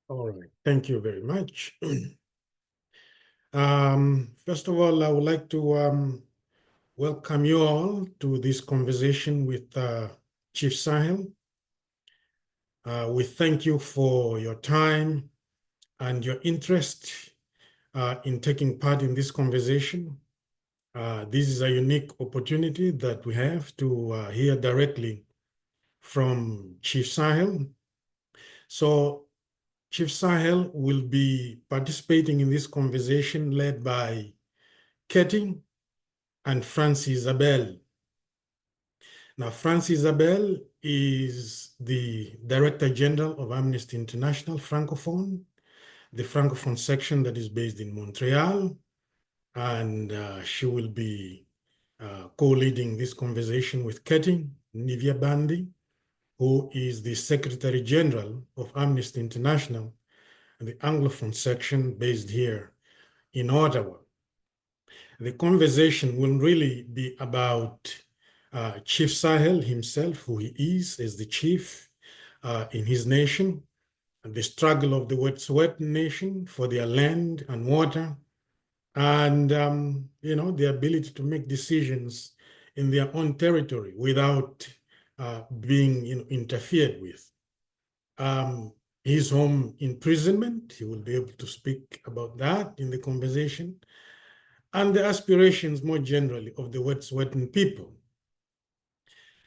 All right, thank you very much. First of all, I would like to welcome you all to this conversation with Chief Sahel. We thank you for your time and your interest in taking part in this conversation. This is a unique opportunity that we have to hear directly from Chief Sahel. So Chief Sahel will be participating in this conversation led by Katie and Francis Isabel. Now, Francis Isabel is the Director General of Amnesty International Francophone, the Francophone section that is based in Montreal, and she will be co-leading this conversation with Katie Nivia Bandi, who is the Secretary General of Amnesty International and the Anglophone section based here in Ottawa. The conversation will really be about Chief Sahel himself, who he is as the chief in his nation, and the struggle of the Wet'suwet'en nation for their land and water, and the ability to make decisions in their own territory without being interfered with. His home imprisonment, he will be able to speak about that in the conversation, and the aspirations more generally of the Wet'suwet'en people.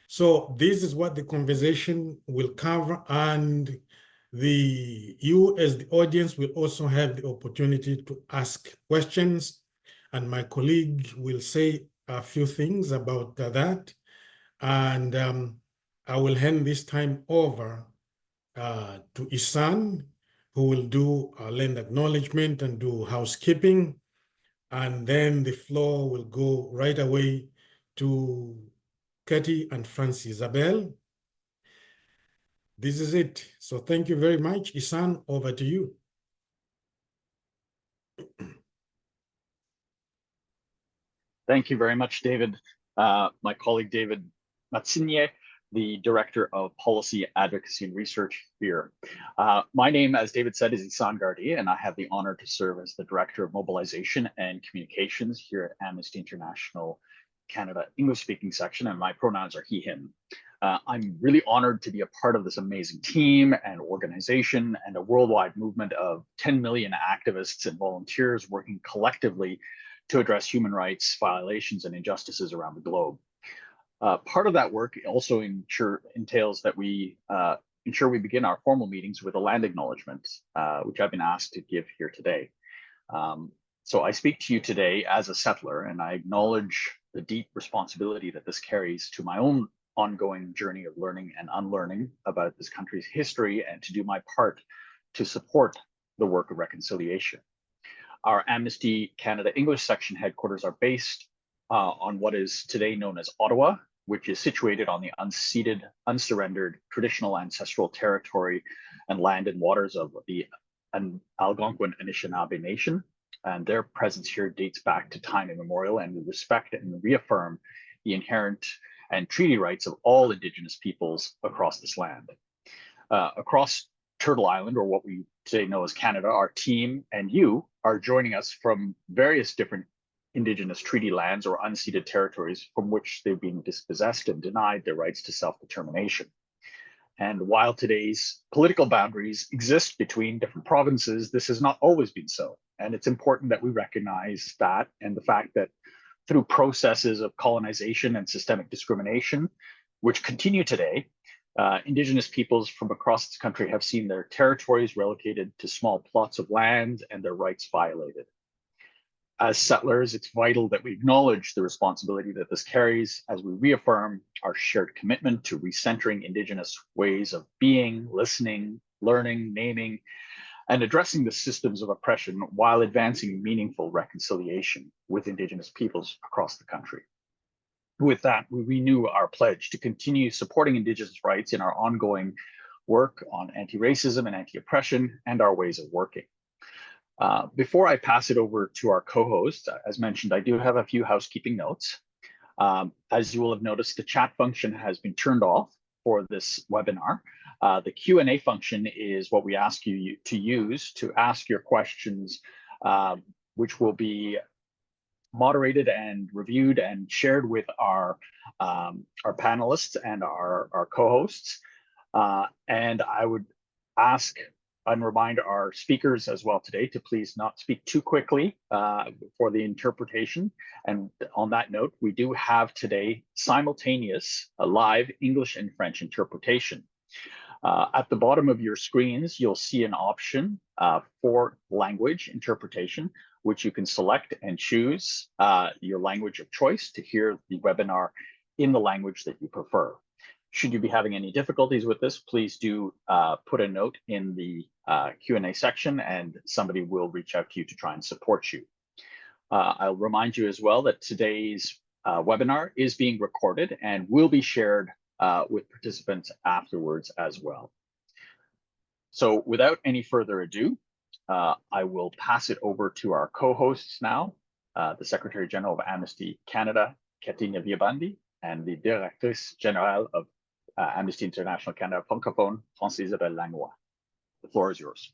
So this is what the conversation will cover, and you as the audience will also have the opportunity to ask questions, and my colleague will say a few things about that, and I will hand this time over to Isan, who will do land acknowledgement and do housekeeping, and then the floor will go right away to Katie and Francis Isabel. This is it. So thank you very much. Isan, over to you. Thank you very much, David. My colleague, David Matsinye, the Director of Policy, Advocacy, and Research here. My name, as David said, is Isan Gardi, and I have the honor to serve as the Director of Mobilization and Communications here at Amnesty International Canada English-speaking section, and my pronouns are he, him. I'm really honored to be a part of this amazing team and organization and a worldwide movement of 10 million activists and volunteers working collectively to address human rights violations and injustices around the globe. Part of that work also entails that we ensure we begin our formal meetings with a land acknowledgement, which I've been asked to give here today. So I speak to you today as a settler, and I acknowledge the deep responsibility that this carries to my own ongoing journey of learning and unlearning about this country's history, and to do my part to support the work of reconciliation. Our Amnesty Canada English section headquarters are based on what is today known as Ottawa, which is situated on the unceded, unsurrendered, traditional ancestral territory and land and waters of the Algonquin Anishinaabe Nation. And their presence here dates back to time immemorial, and we respect and reaffirm the inherent and treaty rights of all Indigenous peoples across this land. Across Turtle Island, or what we today know as Canada, our team and you are joining us from various different Indigenous treaty lands or unceded territories from which they've been dispossessed and denied their rights to self-determination. And while today's political boundaries exist between different provinces, this has not always been so. And it's important that we recognize that, and the fact that through processes of colonization and systemic discrimination, which continue today, Indigenous peoples from across this country have seen their territories relegated to small plots of land and their rights violated. As settlers, it's vital that we acknowledge the responsibility that this carries as we reaffirm our shared commitment to recentering Indigenous ways of being, listening, learning, naming, and addressing the systems of oppression while advancing meaningful reconciliation with Indigenous peoples across the country. With that, we renew our pledge to continue supporting Indigenous rights in our ongoing work on anti-racism and anti-oppression and our ways of working. Before I pass it over to our co-host, as mentioned, I do have a few housekeeping notes. As you will have noticed, the chat function has been turned off for this webinar. The Q&A function is what we ask you to use to ask your questions, which will be moderated and reviewed and shared with our panelists and our co-hosts. And I would ask and remind our speakers as well today to please not speak too quickly for the interpretation. And on that note, we do have today simultaneous live English and French interpretation. At the bottom of your screens, you'll see an option for language interpretation, which you can select and choose your language of choice to hear the webinar in the language that you prefer. Should you be having any difficulties with this, please do put a note in the Q&A section and somebody will reach out to you to try and support you. I'll remind you as well that today's webinar is being recorded and will be shared with participants afterwards as well. So without any further ado, I will pass it over to our co-hosts now, the Secretary General of Amnesty Canada, Katina Viabandi, and the Directrice Générale of Amnesty International Canada Francophone, France-Isabelle Langlois. The floor is yours.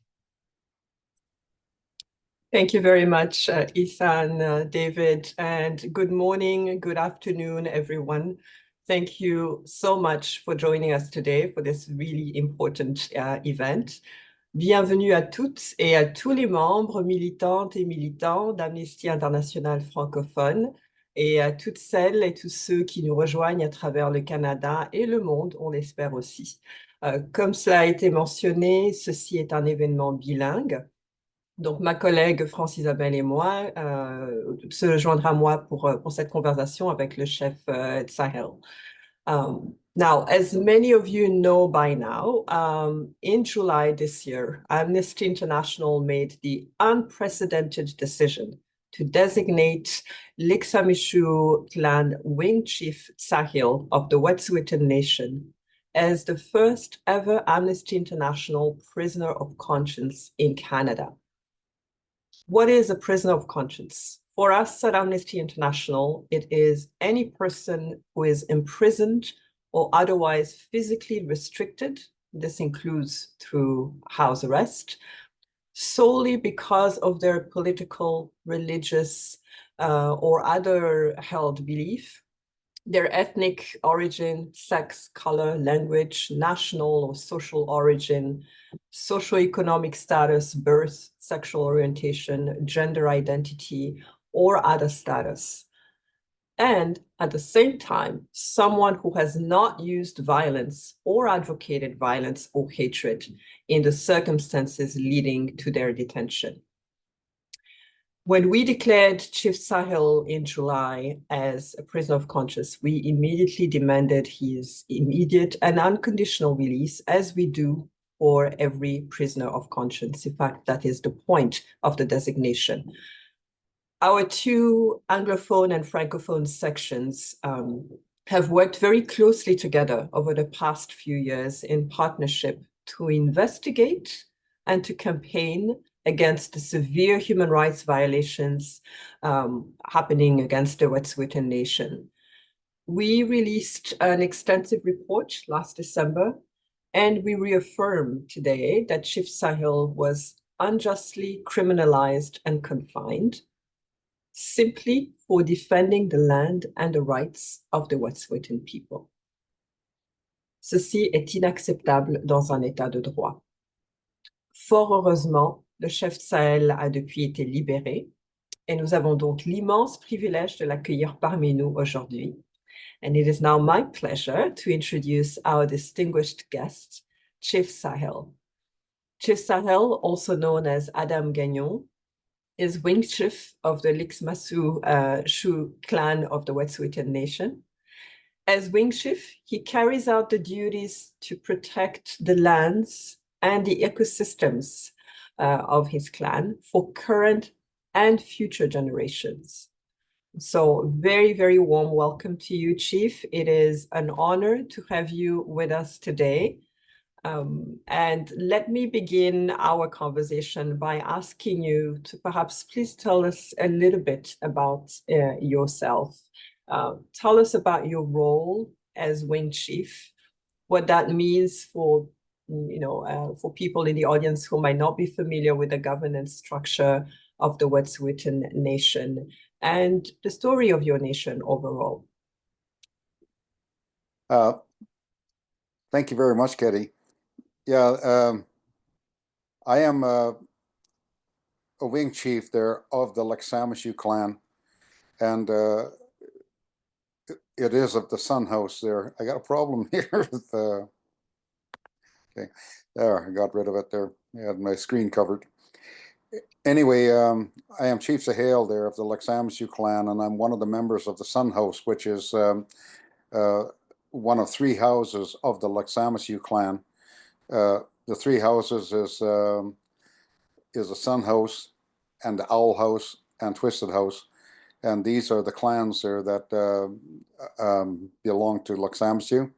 Thank you very much, Ethan, David, and good morning, good afternoon, everyone. Thank you so much for joining us today for this really important event. Bienvenue à toutes et à tous les membres militantes et militants d'Amnesty International francophone et à toutes celles et tous ceux qui nous rejoignent à travers le Canada et le monde, on l'espère aussi. Comme cela a été mentionné, ceci est un événement bilingue. Donc, ma collègue France-Isabelle et moi se joindra à moi pour cette conversation avec le chef Dsta'hyl. Now, as many of you know by now, in July this year, Amnesty International made the unprecedented decision to designate l'Iksamishu clan wing chief Dsta'hyl of the Wet'suwet'en Nation as the first ever Amnesty International prisoner of conscience in Canada. What is a prisoner of conscience? For us at Amnesty International, it is any person who is imprisoned or otherwise physically restricted, this includes through house arrest, solely because of their political, religious, or other held belief, their ethnic origin, sex, color, language, national or social origin, socioeconomic status, birth, sexual orientation, gender identity, or other status. And at the same time, someone who has not used violence or advocated violence or hatred in the circumstances leading to their detention. When we declared Chief Dsta'hyl in July as a prisoner of conscience, we immediately demanded his immediate and unconditional release, as we do for every prisoner of conscience. In fact, that is the point of the designation. Our two Anglophone and Francophone sections have worked very closely together over the past few years in partnership to investigate and to campaign against the severe human rights violations happening against the Wet'suwet'en Nation. We released an extensive report last December, and we reaffirm today that Chief Dsta'hyl was unjustly criminalized and confined simply for defending the land and the rights of the Wet'suwet'en people. Ceci est inacceptable dans un état de droit. Fort heureusement, le chef Dsta'hyl a depuis été libéré et nous avons donc l'immense privilège de l'accueillir parmi nous aujourd'hui. And it is now my pleasure to introduce our distinguished guest, Chief Dsta'hyl. Chief Dsta'hyl, also known as Adam Gagnon, is wing chief of the L'Iksamishu clan of the Wet'suwet'en Nation. As wing chief, he carries out the duties to protect the lands and the ecosystems of his clan for current and future generations. So very, very warm welcome to you, Chief. It is an honor to have you with us today. And let me begin our conversation by asking you to perhaps please tell us a little bit about yourself. Tell us about your role as Wing Chief, what that means for for people in the audience who might not be familiar with the governance structure of the Wet'suwet'en Nation and the story of your nation overall. Thank you very much, Katie. Yeah, I am a wing chief there of the Laksamishu clan, and it is of the Sun House there. I got a problem here with okay, there, I got rid of it there. I had my screen covered. Anyway, I am Chief Dsta'hyl there of the Laksamishu clan, and I'm one of the members of the Sun House, which is one of three houses of the Laksamishu clan. The three houses is a Sun House, and the Owl House, and Twisted House, and these are the clans there that belong to Laksamishu.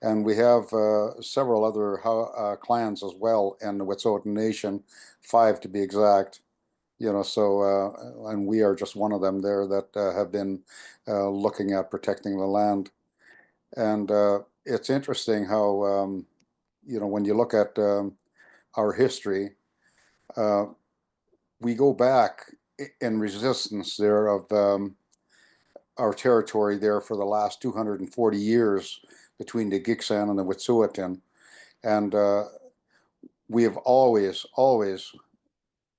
And we have several other clans as well in the Wet'suwet'en Nation, 5 to be exact. So and we are just one of them there that have been looking at protecting the land. And it's interesting how when you look at our history, we go back in resistance there of our territory there for the last 240 years between the Gitxsan and the Wet'suwet'en. And we have always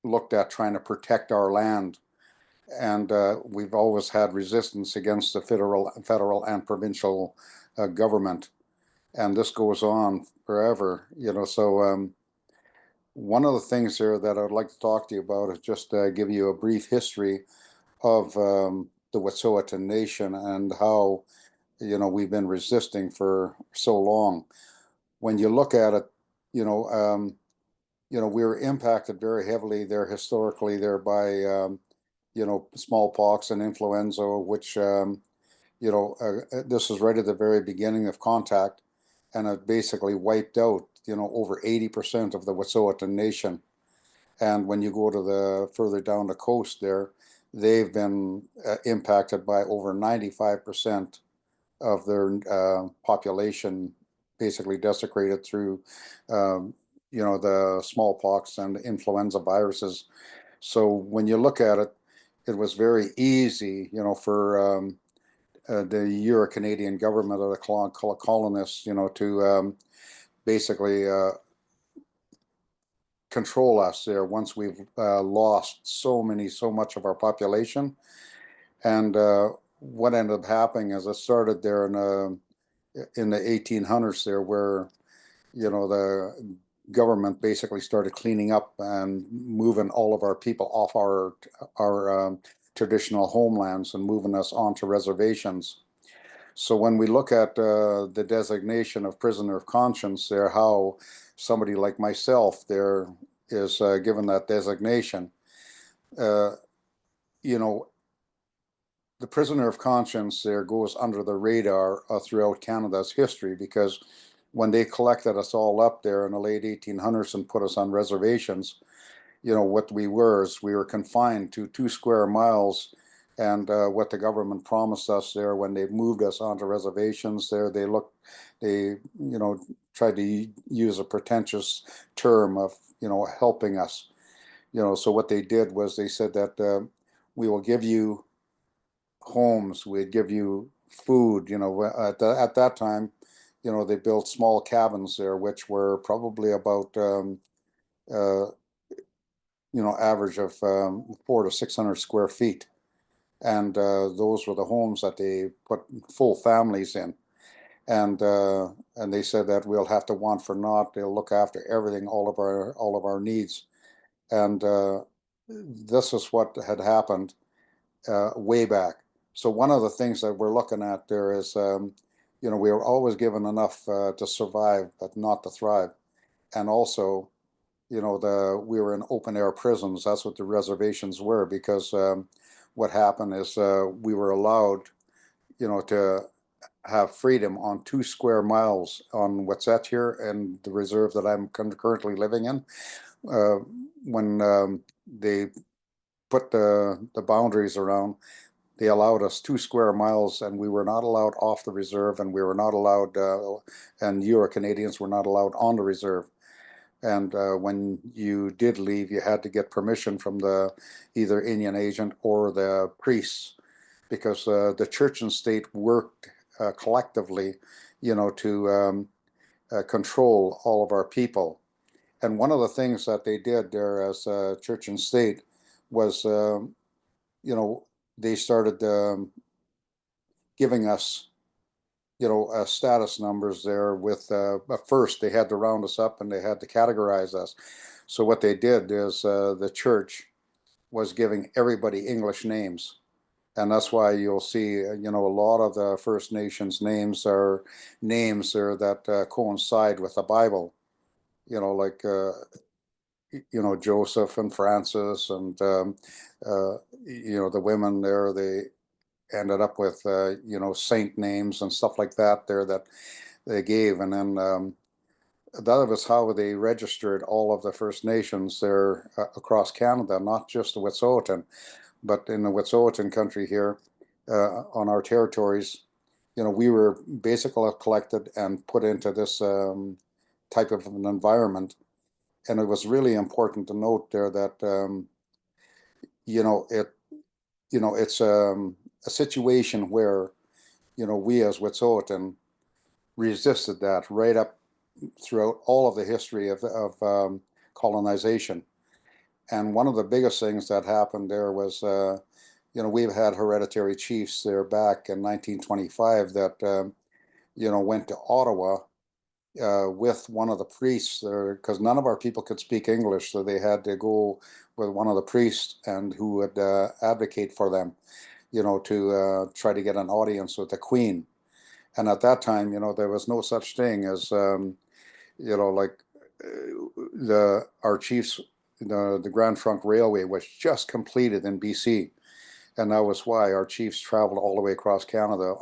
looked at trying to protect our land. And we've always had resistance against the federal and provincial government. And this goes on forever, so one of the things here that I'd like to talk to you about is just give you a brief history of the Wet'suwet'en Nation and how, we've been resisting for so long. When you look at it, we were impacted very heavily there historically there by, smallpox and influenza, which, this was right at the very beginning of contact, and it basically wiped out, over 80% of the Wet'suwet'en Nation. And when you go to the further down the coast there, they've been impacted by over 95% of their population, basically desecrated through, the smallpox and influenza viruses. So when you look at it, it was very easy, for the Euro Canadian government or the colonists, to basically control us there once we've lost so much of our population. And what ended up happening is it started there in the 1800s there, where the government basically started cleaning up and moving all of our people off our traditional homelands and moving us onto reservations. So when we look at the designation of prisoner of conscience there, how somebody like myself there is given that designation, the prisoner of conscience there goes under the radar throughout Canada's history, because when they collected us all up there in the late 1800s and put us on reservations, what we were is we were confined to 2 square miles. And what the government promised us there when they moved us onto reservations there, they tried to use a pretentious term of, helping us. So what they did was they said that we will give you homes, we'd give you food. At that time, they built small cabins there, which were probably about average of 400 to 600 square feet. And those were the homes that they put full families in. And they said that we'll have to want for naught. They'll look after everything, all of our needs. And this is what had happened way back. So one of the things that we're looking at there is, we were always given enough to survive, but not to thrive. And also, we were in open air prisons. That's what the reservations were, because what happened is we were allowed, to have freedom on 2 square miles on what's that here and the reserve that I'm currently living in. When they put the boundaries around, they allowed us 2 square miles, and we were not allowed off the reserve, and we were not allowed, and Euro Canadians were not allowed on the reserve. And when you did leave, you had to get permission from the either Indian agent or the priests, because the church and state worked collectively, to control all of our people. And one of the things that they did there as church and state was, they started giving us, status numbers there with, first they had to round us up and they had to categorize us. So what they did is the church was giving everybody English names. And that's why you'll see, a lot of the First Nations names are names there that coincide with the Bible, like, Joseph and Francis and, the women there, they ended up with, saint names and stuff like that there that they gave. And then that was how they registered all of the First Nations there across Canada, not just the Wet'suwet'en, but in the Wet'suwet'en country here on our territories. We were basically collected and put into this type of an environment. And it was really important to note there that, it's a situation where, we as Wet'suwet'en resisted that right up throughout all of the history of colonization. And one of the biggest things that happened there was, we've had hereditary chiefs there back in 1925 that, went to Ottawa with one of the priests there, because none of our people could speak English, so they had to go with one of the priests and who would advocate for them, to try to get an audience with the Queen. And at that time, there was no such thing as, like our chiefs, the Grand Trunk Railway was just completed in BC. And that was why our chiefs traveled all the way across Canada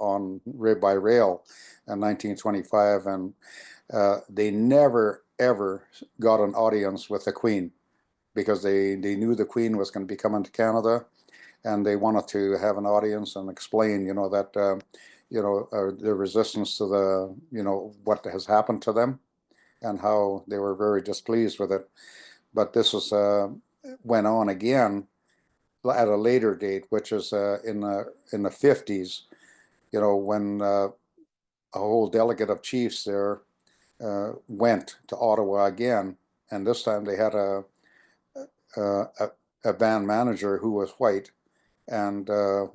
by rail in 1925. And they never, ever got an audience with the Queen, because they knew the Queen was going to be coming to Canada, and they wanted to have an audience and explain, that, the resistance to the, what has happened to them and how they were very displeased with it. But this was went on again at a later date, which is in the 50s, when a whole delegate of chiefs there went to Ottawa again, and this time they had a band manager who was white and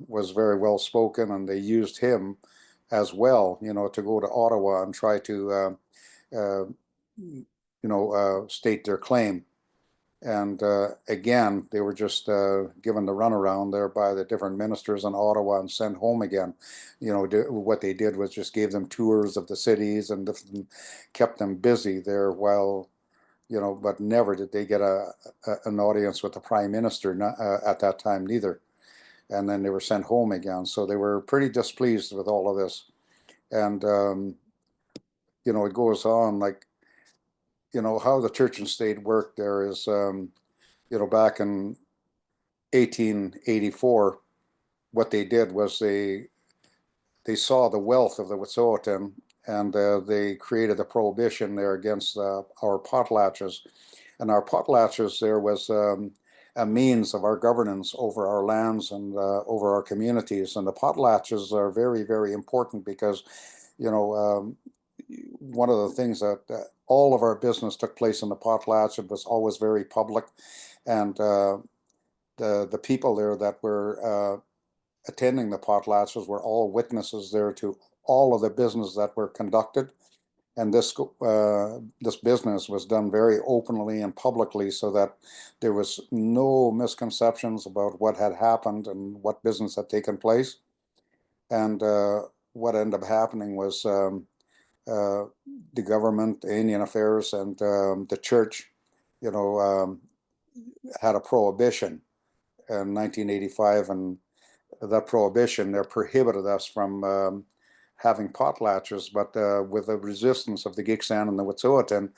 was very well spoken, and they used him as well, to go to Ottawa and try to state their claim. And again, they were just given the runaround there by the different ministers in Ottawa and sent home again. What they did was just gave them tours of the cities and kept them busy there while, but never did they get an audience with the Prime Minister at that time neither. And then they were sent home again. So they were pretty displeased with all of this. And, it goes on like, how the church and state worked there is, back in 1884, what they did was they saw the wealth of the Wet'suwet'en, and they created a prohibition there against our potlatches. And our potlatches there was a means of our governance over our lands and over our communities. And the potlatches are very, very important because, one of the things that all of our business took place in the potlatch. It was always very public, and the people there that were attending the potlatches were all witnesses there to all of the business that were conducted. And this business was done very openly and publicly, so that there was no misconceptions about what had happened and what business had taken place. And what ended up happening was the government, the Indian Affairs, and the church, had a prohibition in 1985, and that prohibition there prohibited us from having potlatches. But with the resistance of the Gitxsan and the Wet'suwet'en,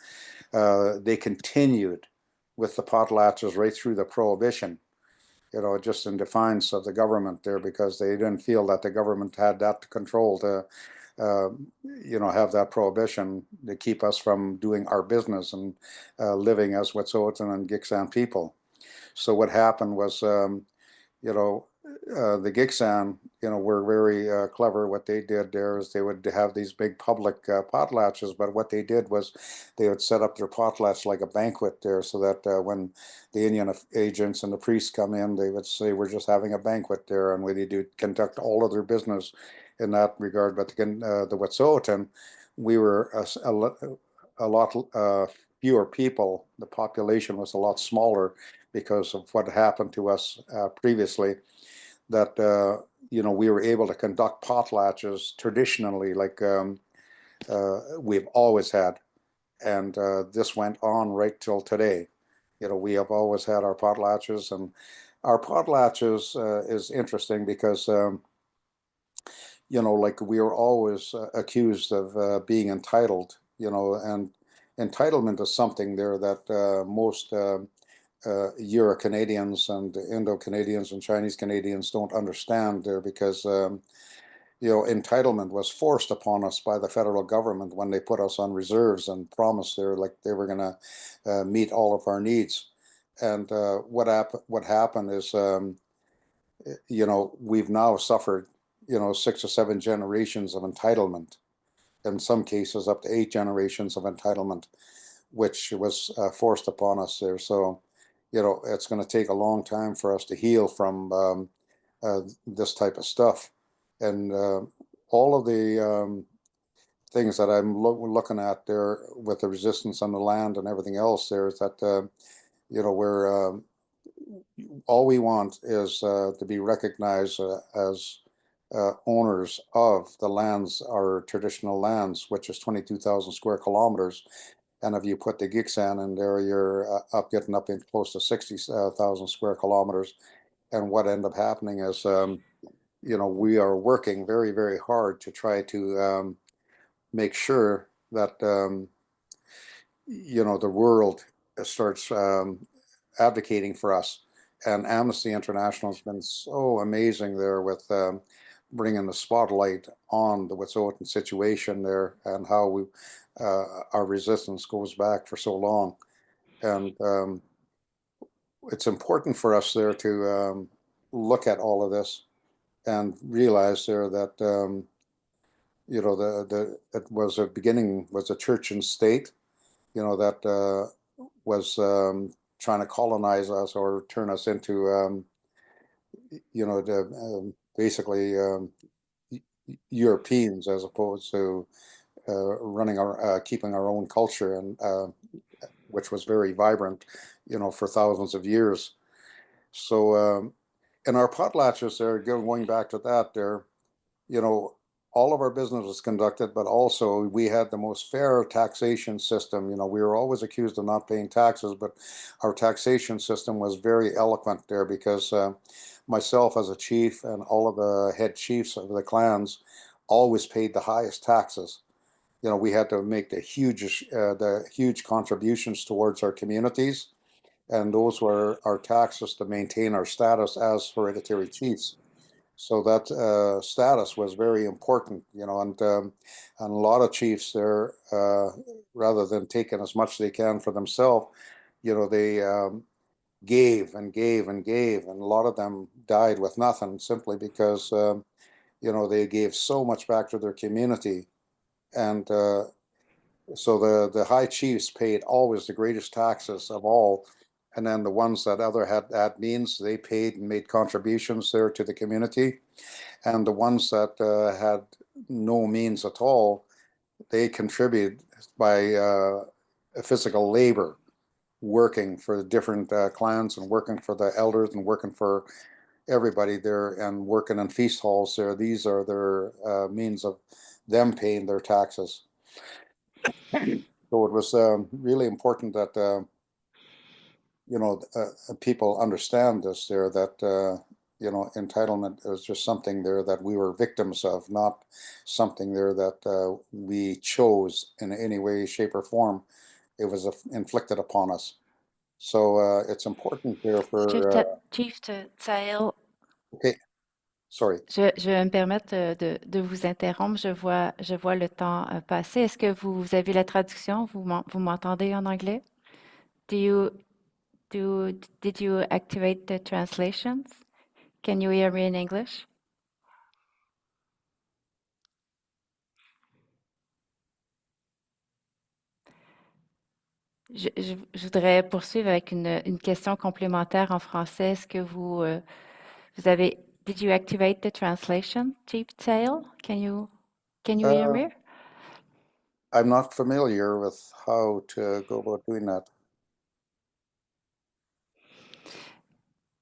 they continued with the potlatches right through the prohibition. just in defiance of the government there, because they didn't feel that the government had that control to, have that prohibition to keep us from doing our business and living as Wet'suwet'en and Gitxsan people. So what happened was, the Gitxsan, were very clever. What they did there is they would have these big public potlatches, but what they did was they would set up their potlatch like a banquet there, so that when the Indian agents and the priests come in, they would say, we're just having a banquet there, and they do conduct all of their business in that regard. But the Wet'suwet'en, we were a lot fewer people. The population was a lot smaller because of what happened to us previously, that we were able to conduct potlatches traditionally, like we've always had, and this went on right till today. We have always had our potlatches, and our potlatches is interesting because like we were always accused of being entitled, and entitlement is something there that most Euro-Canadians and Indo-Canadians and Chinese Canadians don't understand there, because entitlement was forced upon us by the federal government when they put us on reserves and promised like they were going to meet all of our needs. And what happened is, we've now suffered 6 or 7 generations of entitlement, in some cases up to 8 generations of entitlement, which was forced upon us there. So it's going to take a long time for us to heal from this type of stuff. And all of the things that I'm looking at there with the resistance on the land and everything else there is that, we're all we want is to be recognized as owners of the lands, our traditional lands, which is 22,000 square kilometers. And if you put the Gitxsan in there, you're getting up in close to 60,000 square kilometers. And what ended up happening is, we are working very, very hard to try to make sure that, the world starts advocating for us. And Amnesty International has been so amazing there with bringing the spotlight on the Wet'suwet'en situation there, and how our resistance goes back for so long. And it's important for us there to look at all of this and realize there that it was a church and state, that was trying to colonize us or turn us into basically Europeans, as opposed to keeping our own culture, and which was very vibrant, for thousands of years. So in our potlatches there, going back to that there, all of our business was conducted, but also we had the most fair taxation system. We were always accused of not paying taxes, but our taxation system was very eloquent there, because myself as a chief and all of the head chiefs of the clans always paid the highest taxes. We had to make the huge contributions towards our communities, and those were our taxes to maintain our status as hereditary chiefs. So that status was very important, and a lot of chiefs there, rather than taking as much as they can for themselves, they gave and gave and gave, and a lot of them died with nothing, simply because they gave so much back to their community. And so the high chiefs paid always the greatest taxes of all. And then the ones that had means, they paid and made contributions there to the community. And the ones that had no means at all, they contributed by physical labor, working for the different clans, and working for the elders, and working for everybody there, and working in feast halls there. These are their means of them paying their taxes. So it was really important that people understand this there, that entitlement is just something there that we were victims of, not something there that we chose in any way, shape, or form. It was inflicted upon us. So it's important there for. Chief Dsta'hyl, Okay, sorry. je vais me permettre de vous interrompre. Je vois le temps passer. Est-ce que vous avez la traduction? Vous m'entendez en anglais? Did you activate the translations? Can you hear me in English? Je voudrais poursuivre avec une question complémentaire en français. Est-ce que vous avez, did you activate the translation, Chief Dsta'hyl? Can you hear me? I'm not familiar with how to go about doing that.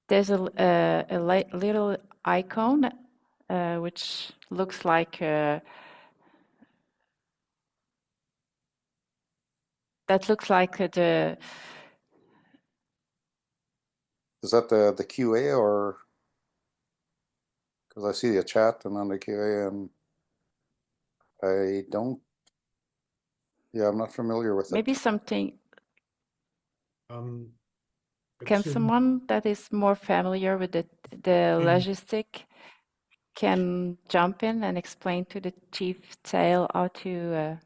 There's a little icon which looks like the. Is that the QA or? Because I see a chat and then the QA and I don't. Yeah, I'm not familiar with Maybe it. something. Um, Can excuse me. someone that is more familiar with the logistic can jump in and explain to the Chief Dsta'hyl how to?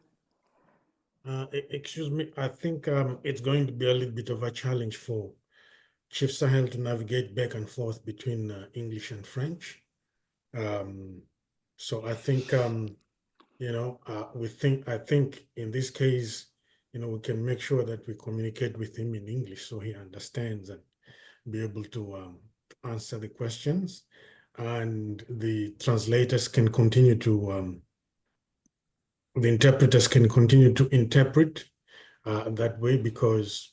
Excuse me. I think it's going to be a little bit of a challenge for Chief Dsta'hyl to navigate back and forth between English and French. So I think I think in this case, we can make sure that we communicate with him in English so he understands and be able to answer the questions, and the interpreters can continue to interpret that way, because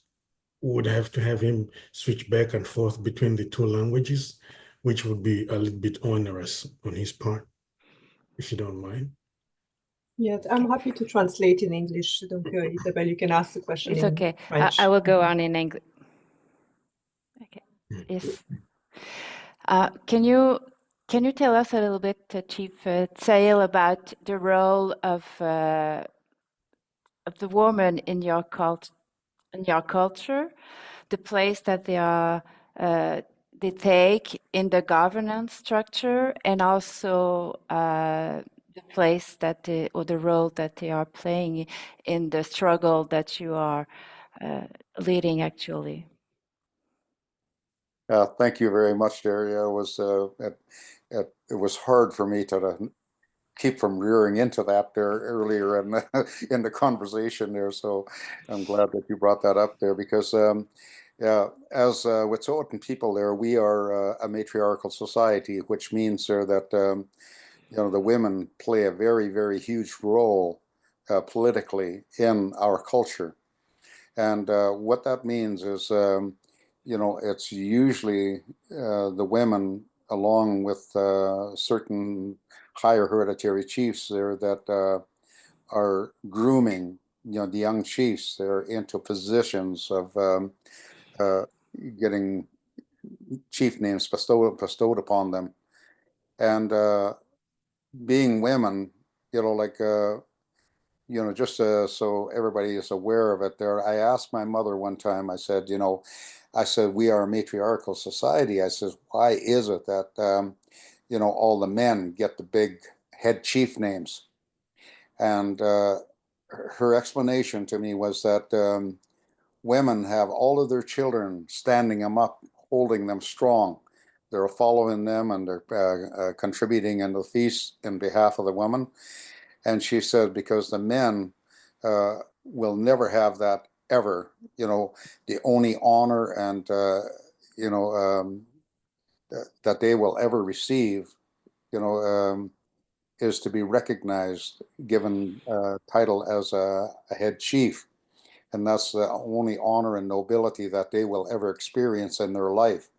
we would have to have him switch back and forth between the two languages, which would be a little bit onerous on his part, if you don't mind. Yes, I'm happy to translate in English. Donc, Isabelle, you can ask the question It's in okay. French. I will go on in English. Okay. Yes. Can you tell us a little bit, Chief Dsta'hyl, about the role of the woman in your culture, the place that they take in the governance structure, and also the place or the role that they are playing in the struggle that you are leading, actually. Thank you very much, Daria. It was hard for me to keep from rearing into that there earlier in the conversation there. So I'm glad that you brought that up there, because as Wet'suwet'en people there, we are a matriarchal society, which means there that the women play a very, very huge role politically in our culture. And what that means is, it's usually the women, along with certain higher hereditary chiefs there, that are grooming, the young chiefs there into positions of getting chief names bestowed upon them. And being women, just so everybody is aware of it there, I asked my mother one time, I said, we are a matriarchal society. I said, why is it that, all the men get the big head chief names? And her explanation to me was that women have all of their children standing them up, holding them strong. They're following them, and they're contributing in the feast in behalf of the women. And she said, because the men will never have that ever. The only honor and that they will ever receive, is to be recognized, given title as a head chief. And that's the only honor and nobility that they will ever experience in their life.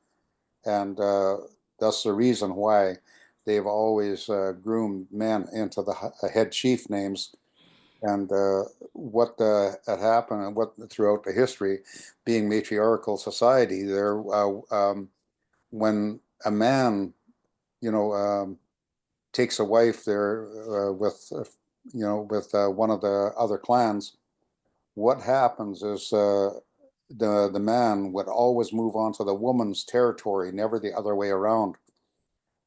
And that's the reason why they've always groomed men into the head chief names. And what had happened, and what throughout the history, being matriarchal society, there, when a man, takes a wife there with one of the other clans, what happens is the man would always move on to the woman's territory, never the other way around.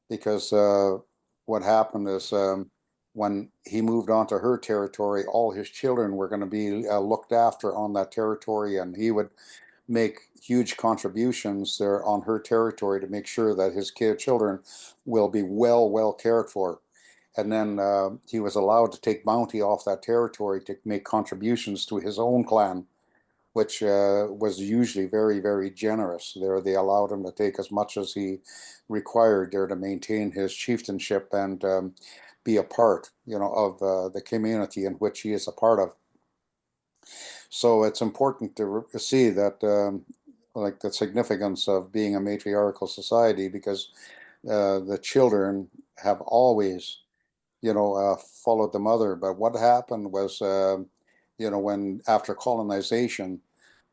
Because what happened is when he moved onto her territory, all his children were going to be looked after on that territory, and he would make huge contributions there on her territory to make sure that his children will be well cared for. And then he was allowed to take bounty off that territory to make contributions to his own clan, which was usually very generous. There, they allowed him to take as much as he required there to maintain his chieftainship and be a part, of the community in which he is a part of. So it's important to see that, like, the significance of being a matriarchal society, because the children have always, followed the mother. But what happened was, when after colonization,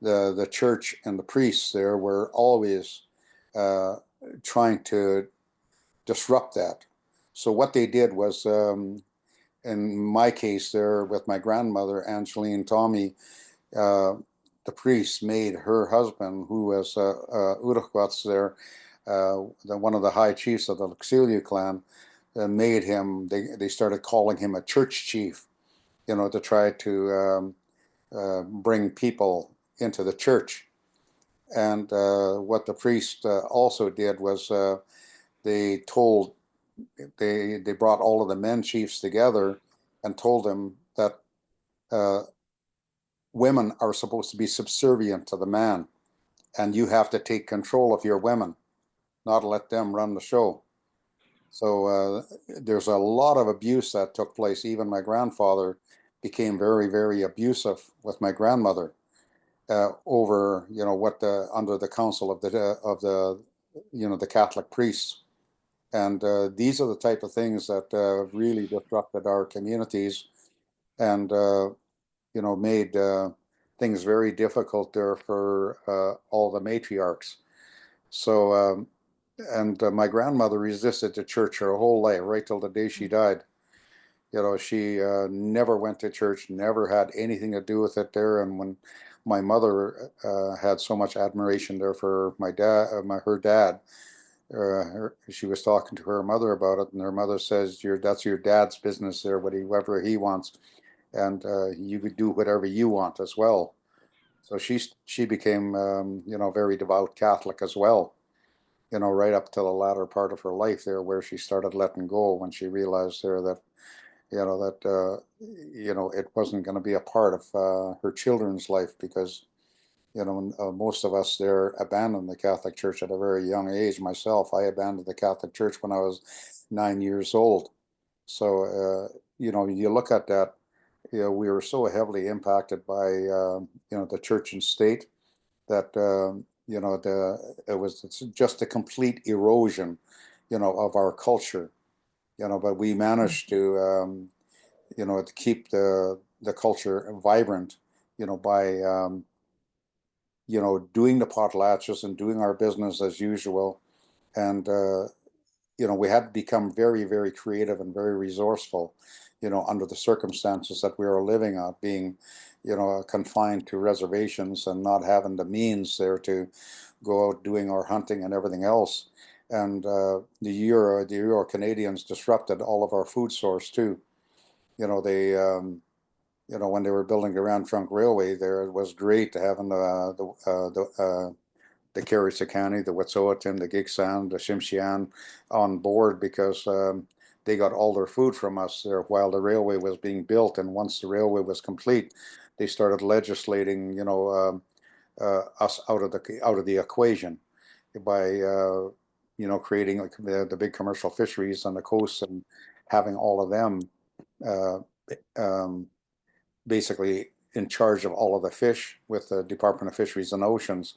the church and the priests there were always trying to disrupt that. So what they did was, in my case there with my grandmother, Angeline Tommy, the priest made her husband, who was Urukwats there, one of the high chiefs of the Luxilio clan, made him, they started calling him a church chief, to try to bring people into the church. And what the priest also did was they brought all of the men chiefs together and told them that women are supposed to be subservient to the man, and you have to take control of your women, not let them run the show. So there's a lot of abuse that took place. Even my grandfather became very abusive with my grandmother over, what under the counsel of the Catholic priests. And these are the type of things that really disrupted our communities and, made things very difficult there for all the matriarchs. So, my grandmother resisted the church her whole life, right till the day she died. She never went to church, never had anything to do with it there. And when my mother had so much admiration there for my dad, her dad, she was talking to her mother about it, and her mother says, that's your dad's business there, whatever he wants, and you could do whatever you want as well. So she became, very devout Catholic as well, right up to the latter part of her life there, where she started letting go when she realized there that, it wasn't going to be a part of her children's life, because, most of us there abandoned the Catholic Church at a very young age. Myself, I abandoned the Catholic Church when I was 9 years old. So, you look at that, we were so heavily impacted by, the church and state that, it was just a complete erosion, of our culture, but we managed to, to keep the culture vibrant, by, doing the potlatches and doing our business as usual. And, we had to become very creative and very resourceful, under the circumstances that we were living on, being, confined to reservations and not having the means there to go out doing our hunting and everything else. And the Euro Canadians disrupted all of our food source too. They, when they were building the Grand Trunk Railway there, it was great to having the Carriacicani, the Wet'suwet'en, the Gigsan, the Tsimshian on board, because they got all their food from us there while the railway was being built. And once the railway was complete, they started legislating, us out of the equation by, creating like the big commercial fisheries on the coast and having all of them basically in charge of all of the fish with the Department of Fisheries and Oceans,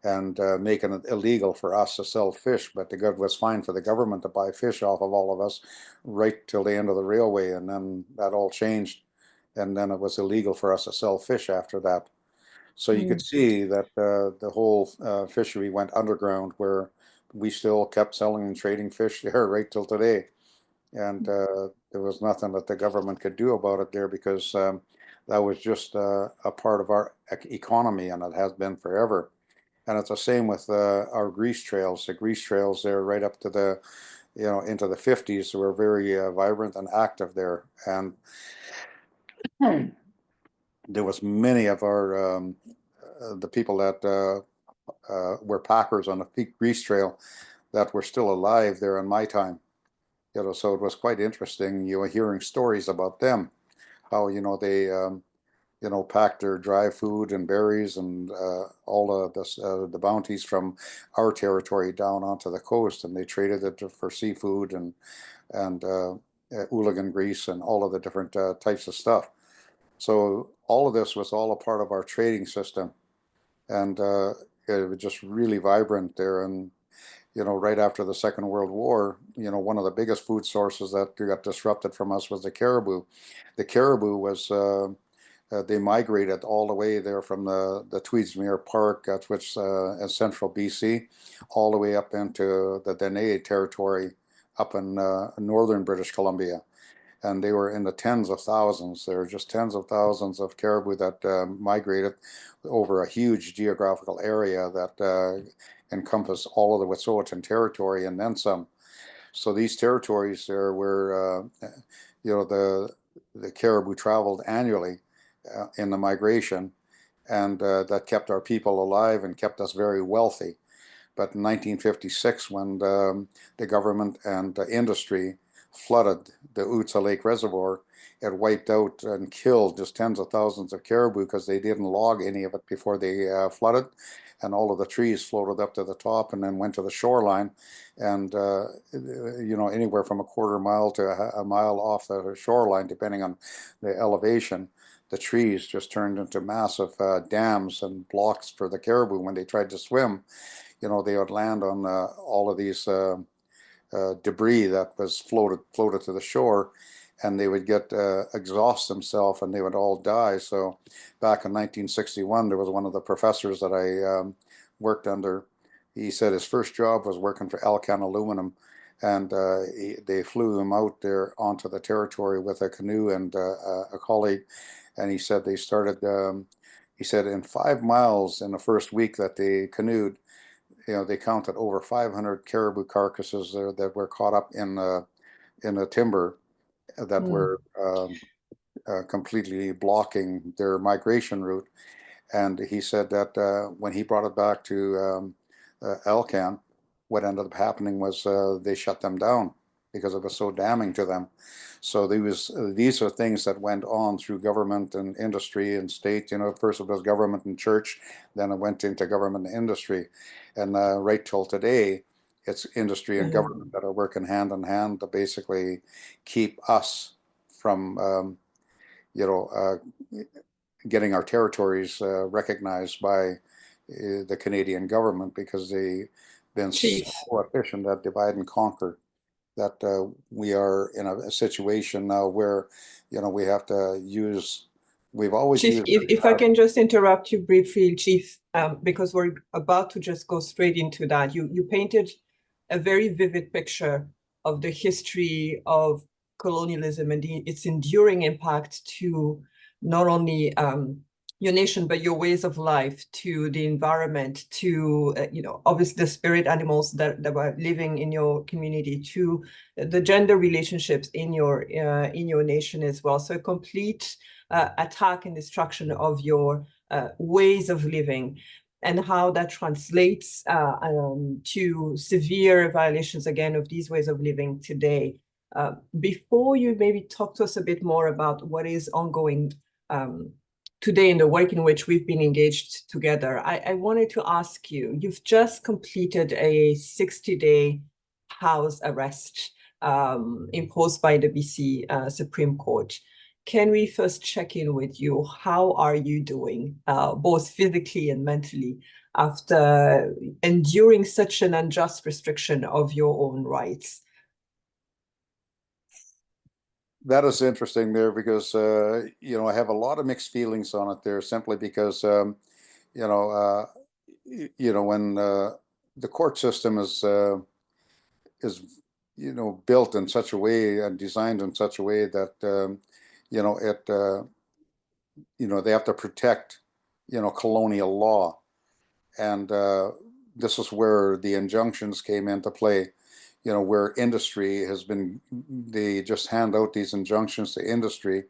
and making it illegal for us to sell fish. But the good was fine for the government to buy fish off of all of us right till the end of the railway, and then that all changed, and then it was illegal for us to sell fish after that. So you could see that the whole fishery went underground, where we still kept selling and trading fish there right till today. And there was nothing that the government could do about it there, because that was just a part of our economy, and it has been forever. And it's the same with our grease trails. The grease trails there right up to the, into the 50s were very vibrant and active there. And there was many of our, the people that were packers on the Peak Grease Trail that were still alive there in my time. So it was quite interesting, hearing stories about them, how, they, packed their dry food and berries and all of this, the bounties from our territory down onto the coast, and they traded it for seafood and hooligan grease and all of the different types of stuff. So all of this was all a part of our trading system, and it was just really vibrant there. And right after the Second World War, one of the biggest food sources that got disrupted from us was the caribou. The caribou was they migrated all the way there from the Tweedsmuir Park, which in central BC, all the way up into the Dene territory up in northern British Columbia. And they were in the tens of thousands. There were just tens of thousands of caribou that migrated over a huge geographical area that encompassed all of the Wet'suwet'en territory and then some. So these territories there were, the caribou traveled annually in the migration, and that kept our people alive and kept us very wealthy. But in 1956, when the government and the industry flooded the Utsa Lake Reservoir, it wiped out and killed just tens of thousands of caribou because they didn't log any of it before they flooded, and all of the trees floated up to the top and then went to the shoreline, and anywhere from a quarter mile to a mile off the shoreline, depending on the elevation, the trees just turned into massive dams and blocks for the caribou. When they tried to swim, they would land on all of these debris that was floated to the shore, and they would get exhaust themselves and they would all die. So back in 1961, there was one of the professors that I worked under. He said his first job was working for Alcan Aluminum, and they flew him out there onto the territory with a canoe and a colleague, and he said they started, he said in 5 miles in the first week that they canoed, they counted over 500 caribou carcasses there that were caught up in the timber that were completely blocking their migration route. And he said that when he brought it back to Alcan, what ended up happening was they shut them down because it was so damning to them. So these are things that went on through government and industry and state. First it was government and church, then it went into government and industry, and right till today, it's industry and government that are working hand in hand to basically keep us from, getting our territories recognized by the Canadian government, because they've been Chief. so efficient at divide and conquer that we are in a situation now where, we have to use, we've always Chief, used. if I can just interrupt you briefly, Chief, because we're about to just go straight into that. You painted a very vivid picture of the history of colonialism and its enduring impact to not only your nation, but your ways of life, to the environment, to, obviously the spirit animals that were living in your community, to the gender relationships in your nation as well. So a complete attack and destruction of your ways of living, and how that translates to severe violations, again, of these ways of living today. Before you maybe talk to us a bit more about what is ongoing today in the work in which we've been engaged together, I wanted to ask you, you've just completed a 60-day house arrest imposed by the BC Supreme Court. Can we first check in with you? How are you doing, both physically and mentally, after enduring such an unjust restriction of your own rights? That is interesting there, because I have a lot of mixed feelings on it there, simply because when the court system is built in such a way and designed in such a way that it they have to protect, colonial law. And this is where the injunctions came into play, where industry has been, they just hand out these injunctions to industry,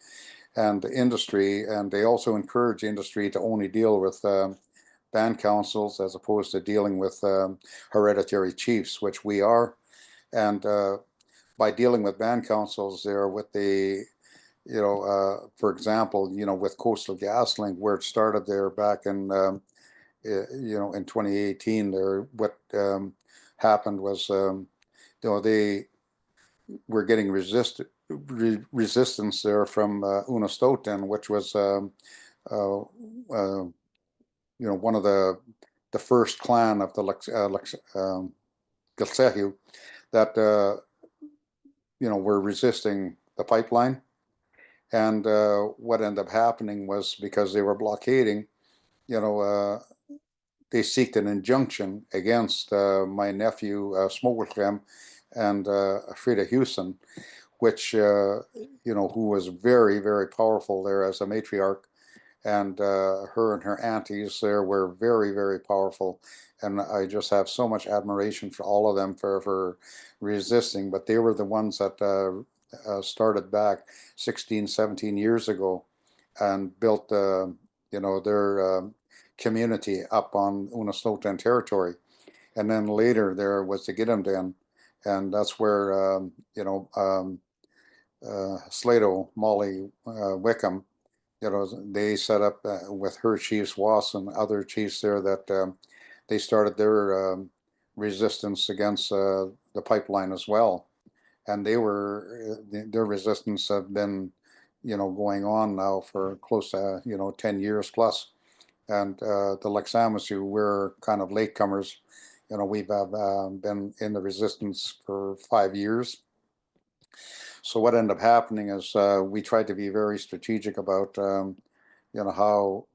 and they also encourage industry to only deal with band councils as opposed to dealing with hereditary chiefs, which we are. And by dealing with band councils there with the, for example, with Coastal GasLink, where it started there back in, in 2018 there, what happened was, they were getting resistance there from Unistoten, which was, one of the first clan of the Dsta'hyl that, were resisting the pipeline. And what ended up happening was, because they were blockading, they seeked an injunction against my nephew Smogelsem and Frida Houston, which who was very, very powerful there as a matriarch, and her and her aunties there were very, very powerful, and I just have so much admiration for all of them for resisting. But they were the ones that started back 16, 17 years ago and built their community up on Unistoten territory. And then later there was the Gidimt'en, and that's where Slato, Molly Wickham, they set up with her chiefs, Was and other chiefs there, that they started their resistance against the pipeline as well. And they were, their resistance had been, going on now for close to, 10 years plus. And the Lexamasu, we're kind of latecomers. We've been in the resistance for 5 years. So what ended up happening is we tried to be very strategic about, how,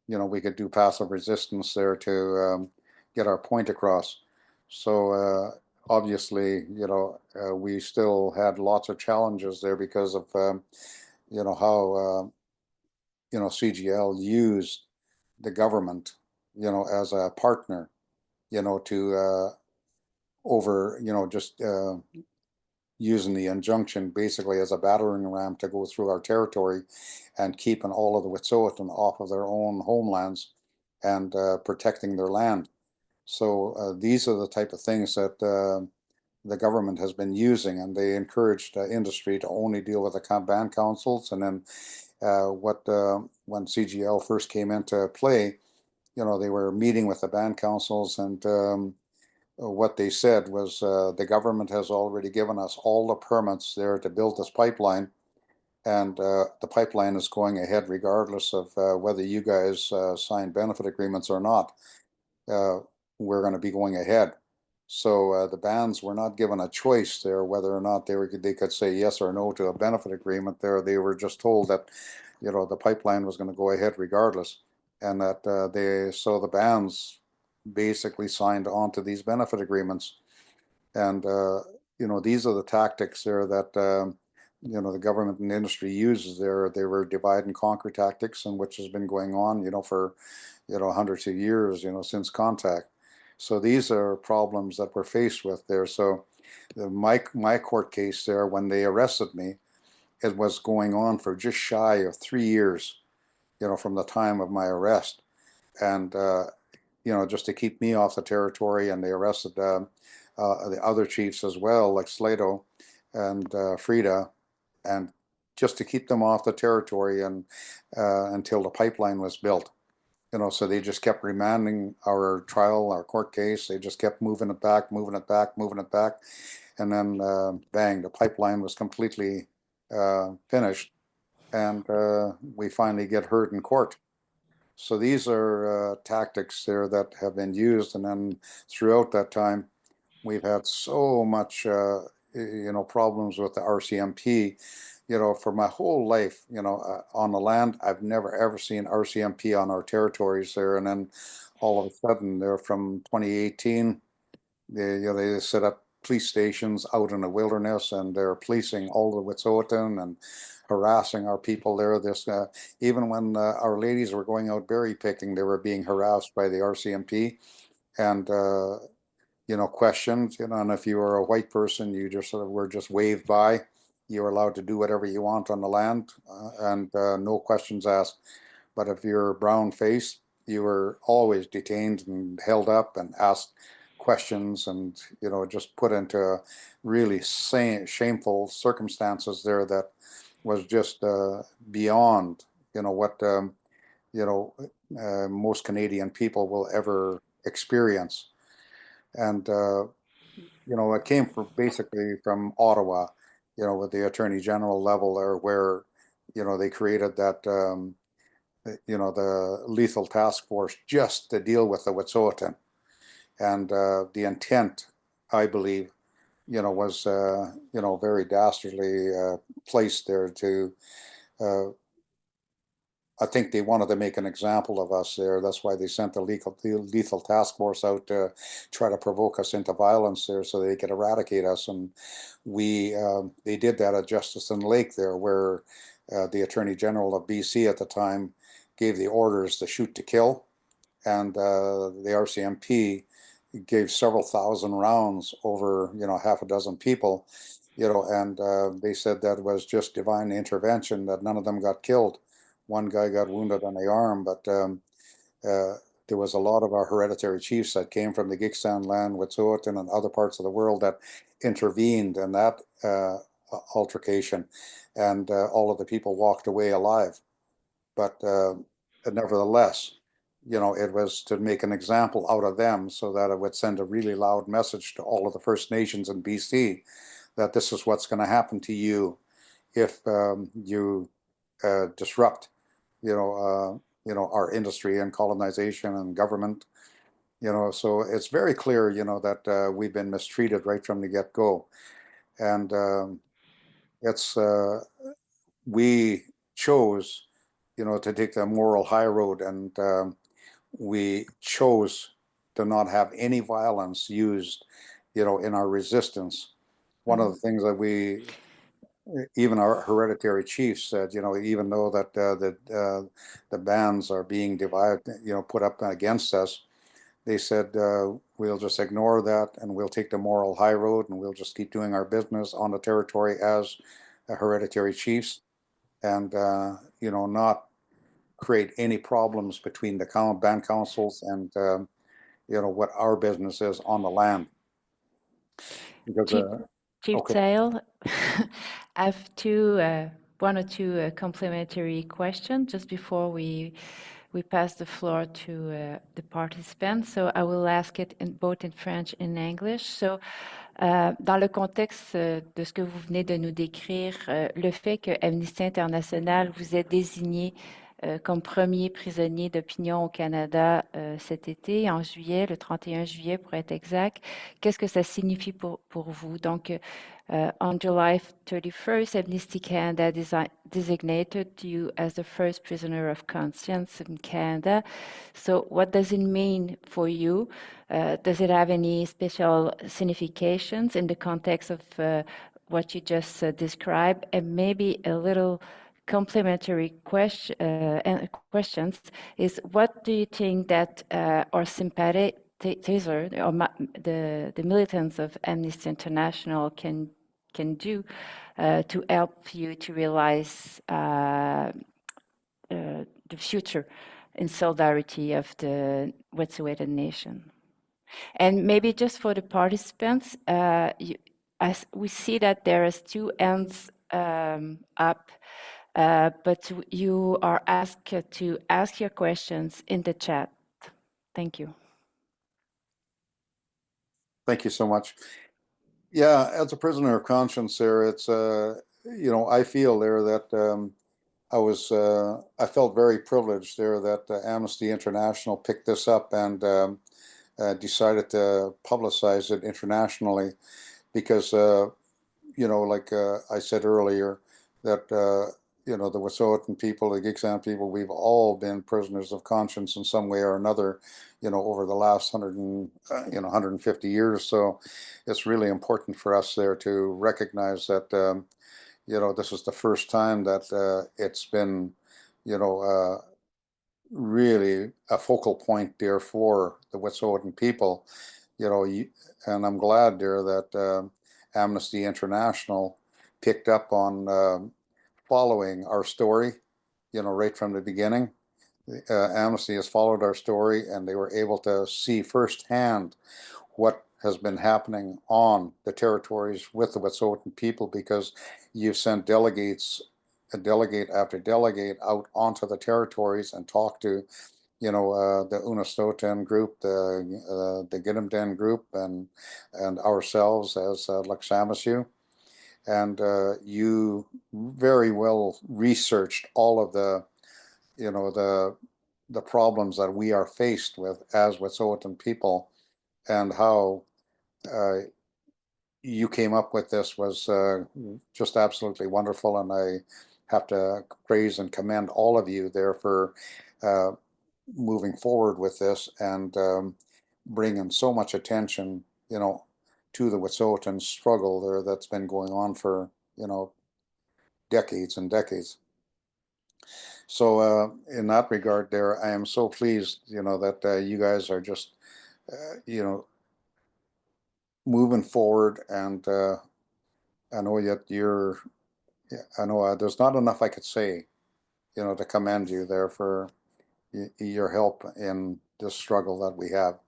we could do passive resistance there to get our point across. So obviously, we still had lots of challenges there because of, how, CGL used the government, as a partner, to over, just using the injunction basically as a battering ram to go through our territory and keeping all of the Wet'suwet'en off of their own homelands and protecting their land. So these are the type of things that the government has been using, and they encouraged industry to only deal with the band councils. And then when CGL first came into play, they were meeting with the band councils, and what they said was the government has already given us all the permits there to build this pipeline, and the pipeline is going ahead regardless of whether you guys sign benefit agreements or not. We're going to be going ahead. So the bands were not given a choice there whether or not they could say yes or no to a benefit agreement there. They were just told that the pipeline was going to go ahead regardless, and that so the bands basically signed on to these benefit agreements. And these are the tactics there that the government and industry uses there. They were divide and conquer tactics, and which has been going on for hundreds of years since contact. So these are problems that we're faced with there. So my court case there, when they arrested me, it was going on for just shy of 3 years from the time of my arrest. And just to keep me off the territory, and they arrested the other chiefs as well, like Slato and Frida, and just to keep them off the territory and until the pipeline was built. So they just kept remanding our trial, our court case. They just kept moving it back, moving it back, moving it back. And then bang, the pipeline was completely finished. And we finally get heard in court. So these are tactics there that have been used. And then throughout that time, we've had so much, problems with the RCMP. For my whole life, on the land, I've never ever seen RCMP on our territories there. And then all of a sudden, there from 2018, they set up police stations out in the wilderness, and they're policing all the Wet'suwet'en and harassing our people there. Even when our ladies were going out berry picking, they were being harassed by the RCMP and questioned. And if you were a white person, you just sort of were just waved by. You were allowed to do whatever you want on the land, and no questions asked. But if you're brown faced, you were always detained and held up and asked questions, and just put into really shameful circumstances there that was just beyond what most Canadian people will ever experience. And it came basically from Ottawa, with the Attorney General level there, where they created that the lethal task force just to deal with the Wet'suwet'en. And the intent, I believe, was very dastardly placed there to I think they wanted to make an example of us there. That's why they sent the lethal task force out to try to provoke us into violence there, so they could eradicate us. And they did that at Justice and Lake there, where the Attorney General of BC at the time gave the orders to shoot to kill, and the RCMP gave several thousand rounds over half a dozen people, and they said that was just divine intervention, that none of them got killed. One guy got wounded on the arm, but there was a lot of our hereditary chiefs that came from the Gigsan land, Wet'suwet'en, and other parts of the world that intervened in that altercation, and all of the people walked away alive. But nevertheless, it was to make an example out of them, so that it would send a really loud message to all of the First Nations in BC that this is what's going to happen to you if you disrupt our industry and colonization and government. So it's very clear that we've been mistreated right from the get-go. And we chose to take the moral high road, and we chose to not have any violence used in our resistance. One of the things that even our hereditary chiefs said, even though that the bans are being divided, put up against us, they said, we'll just ignore that, and we'll take the moral high road, and we'll just keep doing our business on the territory as hereditary chiefs, and not create any problems between the band councils and what our business is on the land. Because Chief okay. Dsta'hyl, I have one or two complementary questions just before we pass the floor to the participants. So I will ask it both in French and English. So, dans le contexte de ce que vous venez de nous décrire, le fait que Amnesty International vous ait désigné comme premier prisonnier d'opinion au Canada cet été, en juillet, le 31 juillet pour être exact, qu'est-ce que ça signifie pour vous? Donc, on July 31st, Amnesty Canada designated you as the first prisoner of conscience in Canada. So what does it mean for you? Does it have any special significations in the context of what you just described? And maybe a little complementary questions is, what do you think that our sympathizer or the militants of Amnesty International can do to help you to realize the future in solidarity of the Wet'suwet'en nation? And maybe just for the participants, as we see that there is two ends up, but you are asked to ask your questions in the chat. Thank you. Thank you so much. Yeah, as a prisoner of conscience there, it's I feel there that I felt very privileged there that Amnesty International picked this up and decided to publicize it internationally, because like I said earlier, that you know, the Wet'suwet'en people, the Gigxan people, we've all been prisoners of conscience in some way or another, you know, over the last 150 years. So it's really important for us there to recognize that, you know, this is the first time that it's been, you know, really a focal point there for the Wet'suwet'en people, you know, and I'm glad there that Amnesty International picked up on following our story, you know, right from the beginning. Amnesty has followed our story, and they were able to see firsthand what has been happening on the territories with the Wet'suwet'en people, because you've sent delegates, a delegate after delegate, out onto the territories and talked to, you know, the Unistoten group, the Gidimt'en group, and ourselves as Laksamasu. And you very well researched all of the, you know, the problems that we are faced with as Wet'suwet'en people, and how you came up with this was just absolutely wonderful. And I have to praise and commend all of you there for moving forward with this, and bringing so much attention, you know, to the Wet'suwet'en struggle there that's been going on for, you know, decades and decades. So in that regard there, I am so pleased, you know, that you guys are just, you know, moving forward. And I know that you're, I know there's not enough I could say, you know, to commend you there for your help in this struggle that we have.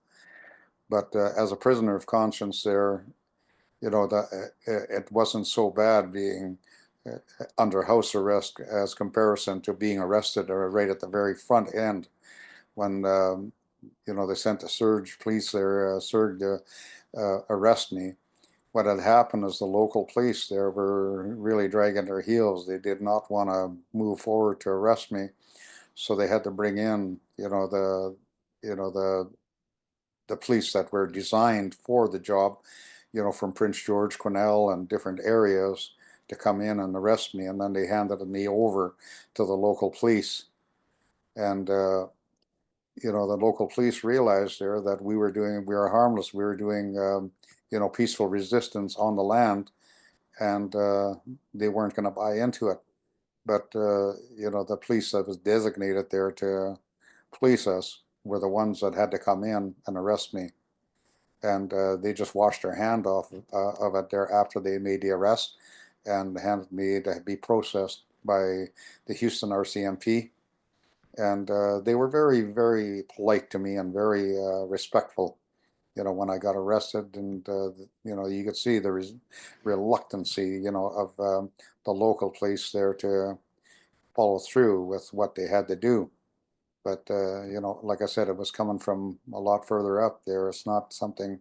But as a prisoner of conscience there, you know, that it wasn't so bad being under house arrest as comparison to being arrested right at the very front end, when you know, they sent the Surge police there, Surge to arrest me. What had happened is the local police there were really dragging their heels. They did not want to move forward to arrest me, so they had to bring in, you know, the police that were designed for the job, you know, from Prince George, Quesnel, and different areas, to come in and arrest me. And then they handed me over to the local police. And you know, the local police realized there that we were harmless. We were doing, you know, peaceful resistance on the land, and they weren't going to buy into it. But you know, the police that was designated there to police us were the ones that had to come in and arrest me. And they just washed their hand off of it there after they made the arrest, and handed me to be processed by the Houston RCMP. And they were very, very polite to me, and very respectful, you know, when I got arrested. And you know, you could see the reluctancy, you know, of the local police there to follow through with what they had to do. But you know, like I said, it was coming from a lot further up there. It's not something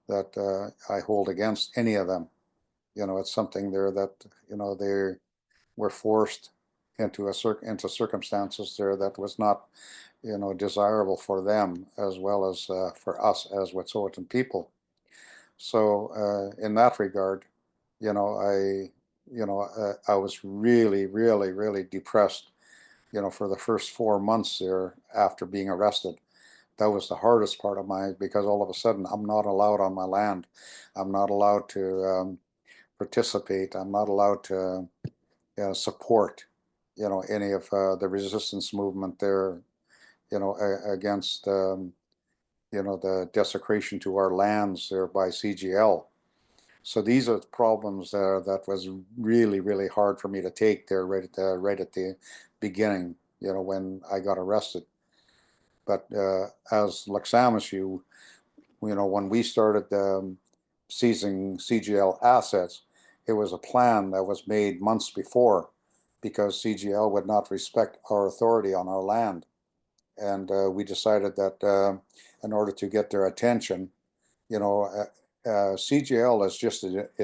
that I hold against any of them. You know, it's something there that, you know, they were forced into into circumstances there that was not, you know, desirable for them, as well as for us as Wet'suwet'en people. So in that regard, you know, I was really, really, really depressed, you know, for the first 4 months there after being arrested. That was the hardest part of because all of a sudden I'm not allowed on my land. I'm not allowed to participate. I'm not allowed to support, you know, any of the resistance movement there, you know, against, you know, the desecration to our lands there by CGL. So these are problems there that was really, really hard for me to take there right at the beginning, you know, when I got arrested. But as Laksamasu, you know, when we started seizing CGL assets, it was a plan that was made months before, because CGL would not respect our authority on our land. And we decided that in order to get their attention, you know, CGL is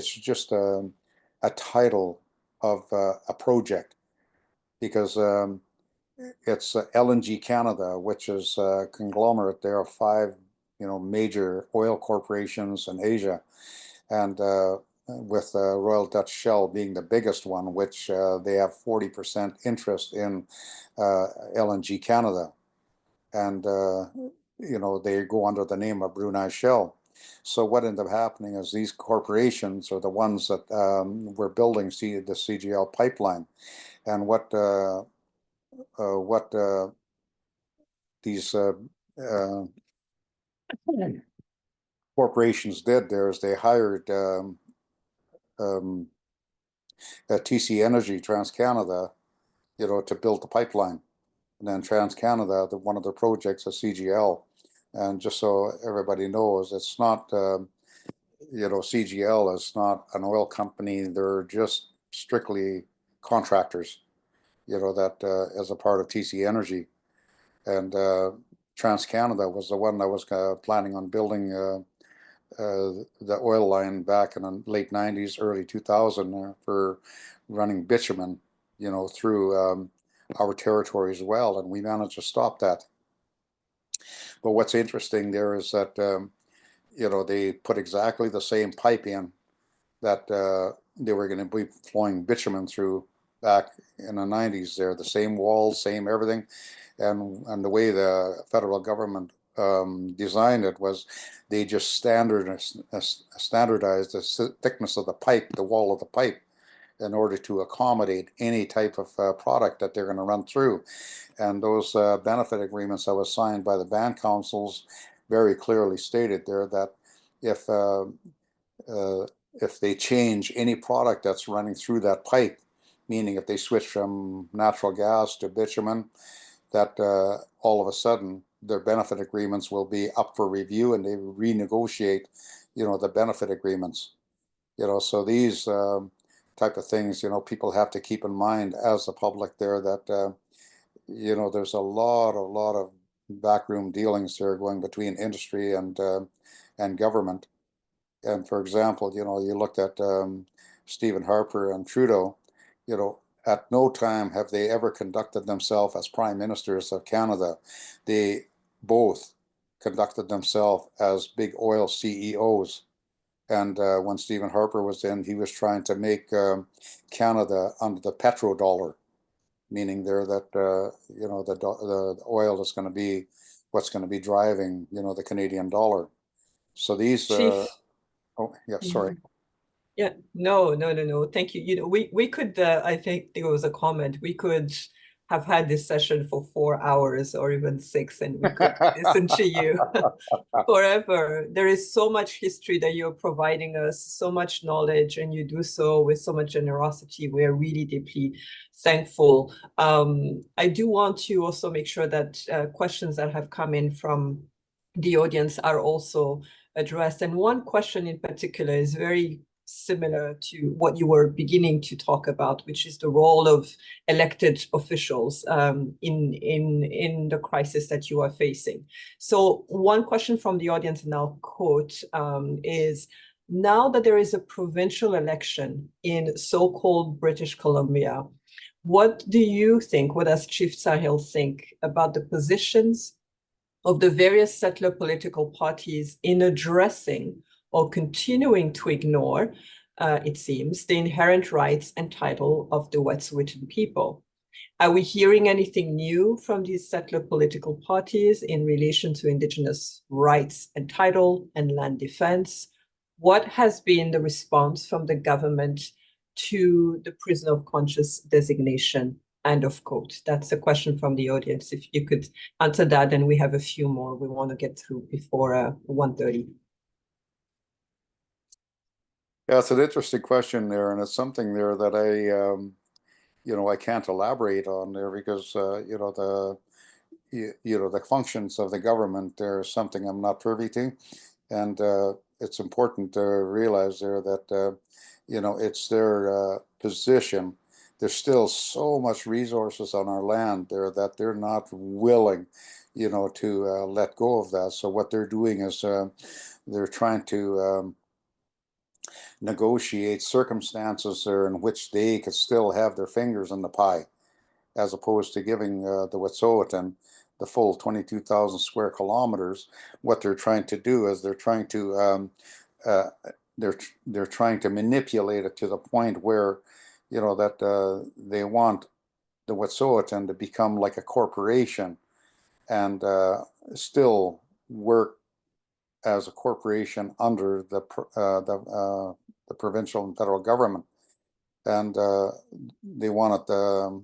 just a title of a project, because it's LNG Canada, which is a conglomerate there of 5, you know, major oil corporations in Asia. And with Royal Dutch Shell being the biggest one, which they have 40% interest in LNG Canada. And, you know, they go under the name of Brunei Shell. So what ended up happening is these corporations are the ones that were building the CGL pipeline. And what these corporations did there is they hired TC Energy, TransCanada, you know, to build the pipeline. And then TransCanada, one of their projects is CGL. And just so everybody knows, it's not, you know, CGL is not an oil company. They're just strictly contractors, you know, that as a part of TC Energy. And TransCanada was the one that was planning on building the oil line back in the late 90s, early 2000 for running bitumen, you know, through our territory as well. And we managed to stop that. But what's interesting there is that, you know, they put exactly the same pipe in that they were going to be flowing bitumen through back in the 90s there, the same walls, same everything. And the way the federal government designed it was they just standardized the thickness of the pipe, the wall of the pipe, in order to accommodate any type of product that they're going to run through. And those benefit agreements that was signed by the band councils very clearly stated there that if they change any product that's running through that pipe, meaning if they switch from natural gas to bitumen, that all of a sudden their benefit agreements will be up for review and they renegotiate, you know, the benefit agreements. You know, so these type of things, you know, people have to keep in mind as the public there that, you know, there's a lot of backroom dealings there going between industry and government. And for example, you know, you looked at Stephen Harper and Trudeau, you know, at no time have they ever conducted themselves as prime ministers of Canada. They both conducted themselves as big oil CEOs. And when Stephen Harper was in, he was trying to make Canada under the petrodollar, meaning there that, you know, the oil is going to be what's going to be driving, you know, the Canadian dollar. So these, Chief. oh, yeah, sorry. Yeah, no. Thank you. You know, we could, I think there was a comment, we could have had this session for 4 hours or even 6, and we could listen to you forever. There is so much history that you're providing us, so much knowledge, and you do so with so much generosity. We're really deeply thankful. I do want to also make sure that questions that have come in from the audience are also addressed. And one question in particular is very similar to what you were beginning to talk about, which is the role of elected officials in the crisis that you are facing. So one question from the audience, and I'll quote, is, now that there is a provincial election in so-called British Columbia, what do you think, what does Chief Dsta'hyl think about the positions of the various settler political parties in addressing or continuing to ignore, it seems, the inherent rights and title of the Wet'suwet'en people? Are we hearing anything new from these settler political parties in relation to Indigenous rights and title and land defense? What has been the response from the government to the prisoner of conscience designation? End of quote. That's a question from the audience. If you could answer that, and we have a few more we want to get through before 1:30. Yeah, it's an interesting question there, and it's something there that I, you know, I can't elaborate on there because, you know, the functions of the government, there's something I'm not privy to, and it's important to realize there that, you know, it's their position. There's still so much resources on our land there that they're not willing, you know, to let go of that. So what they're doing is they're trying to negotiate circumstances there in which they could still have their fingers in the pie, as opposed to giving the Wet'suwet'en the full 22,000 square kilometers. What they're trying to do is they're trying to they're trying to manipulate it to the point where, you know, that they want the Wet'suwet'en to become like a corporation and still work as a corporation under the provincial and federal government. And they want it,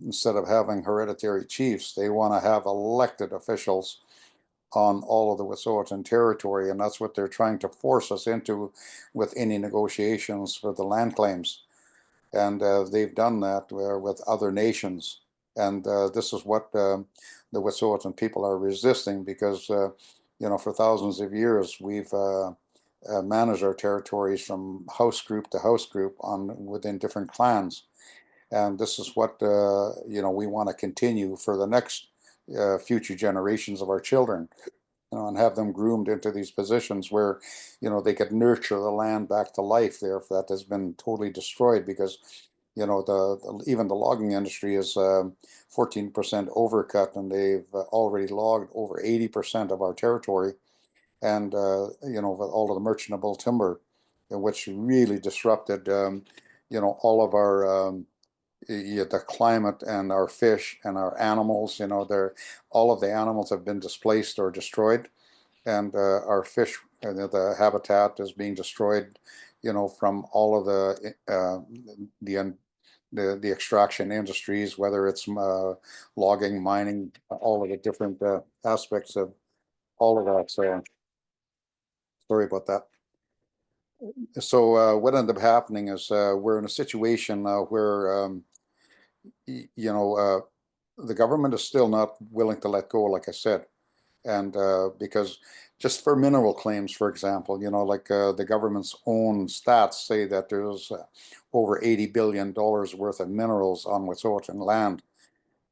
instead of having hereditary chiefs, they want to have elected officials on all of the Wet'suwet'en territory, and that's what they're trying to force us into with any negotiations for the land claims. And they've done that with other nations. And this is what the Wet'suwet'en people are resisting, because you know, for thousands of years we've managed our territories from house group to house group within different clans. And this is what you know, we want to continue for the next future generations of our children, you know, and have them groomed into these positions where, you know, they could nurture the land back to life there if that has been totally destroyed, because, you know, even the logging industry is 14% overcut, and they've already logged over 80% of our territory, and you know, with all of the merchantable timber, which really disrupted you know, all of our the climate and our fish and our animals. You know, all of the animals have been displaced or destroyed, and our fish, the habitat is being destroyed, you know, from all of the extraction industries, whether it's logging, mining, all of the different aspects of all of that. So sorry about that. So what ended up happening is we're in a situation where you know, the government is still not willing to let go, like I said. And because just for mineral claims, for example, you know, like the government's own stats say that there's over $80 billion worth of minerals on Wet'suwet'en land,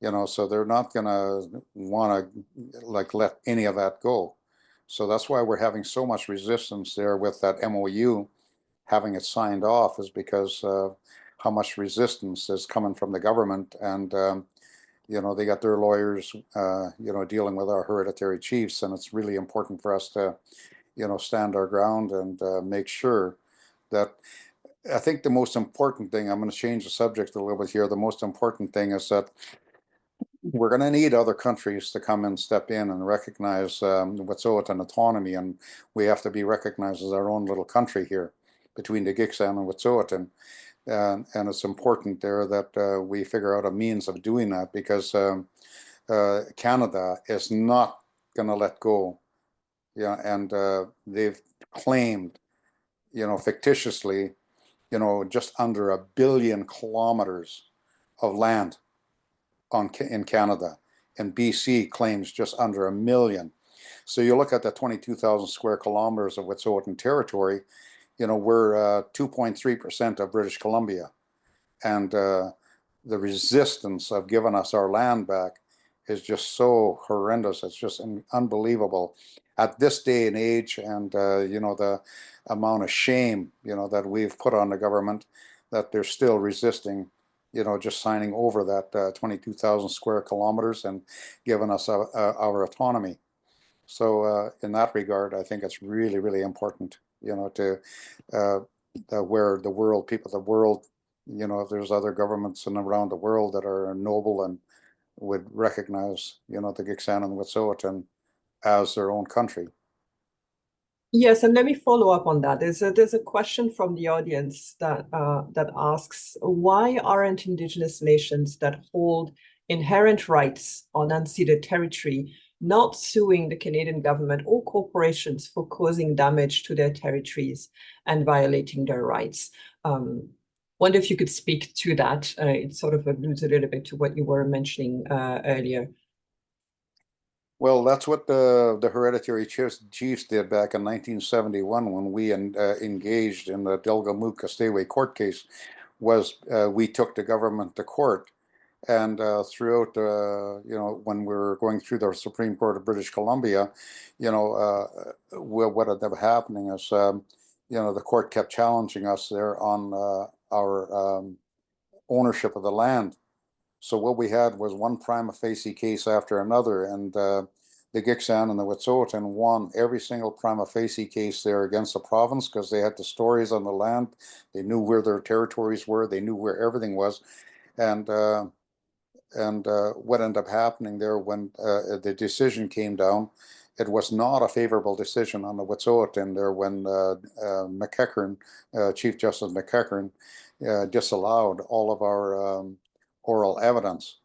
you know, so they're not going to want to like let any of that go. So that's why we're having so much resistance there with that MOU, having it signed off, is because how much resistance is coming from the government. And you know, they got their lawyers, you know, dealing with our hereditary chiefs, and it's really important for us to, you know, stand our ground and make sure that, I think the most important thing, I'm going to change the subject a little bit here. The most important thing is that we're going to need other countries to come and step in and recognize Wet'suwet'en autonomy, and we have to be recognized as our own little country here between the Gitxsan and Wet'suwet'en. And it's important there that we figure out a means of doing that, because Canada is not going to let go. Yeah, and they've claimed, you know, fictitiously, you know, just under 1 billion kilometers of land in Canada, and BC claims just under 1 million. So you look at the 22,000 square kilometers of Wet'suwet'en territory, you know, we're 2.3% of British Columbia. And the resistance of giving us our land back is just so horrendous. It's just unbelievable at this day and age. And, you know, the amount of shame, you know, that we've put on the government, that they're still resisting, you know, just signing over that 22,000 square kilometers and giving us our autonomy. So in that regard, I think it's really, really important, you know, to where the world, people of the world, you know, if there's other governments around the world that are noble and would recognize, you know, the Gitxsan and Wet'suwet'en as their own country. Yes, and let me follow up on that. There's a question from the audience that asks, why aren't Indigenous nations that hold inherent rights on unceded territory not suing the Canadian government or corporations for causing damage to their territories and violating their rights? Wonder if you could speak to that. It sort of alludes a little bit to what you were mentioning earlier. Well, that's what the hereditary chiefs did back in 1971 when we engaged in the Delgamuukw court case. Was we took the government to court, and throughout, you know, when we were going through the Supreme Court of British Columbia, you know, what ended up happening is, you know, the court kept challenging us there on our ownership of the land. So what we had was one prima facie case after another, and the Gitxsan and the Wet'suwet'en won every single prima facie case there against the province because they had the stories on the land. They knew where their territories were. They knew where everything was. And what ended up happening there when the decision came down, it was not a favorable decision on the Wet'suwet'en there when McEachern, Chief Justice McEachern, disallowed all of our oral evidence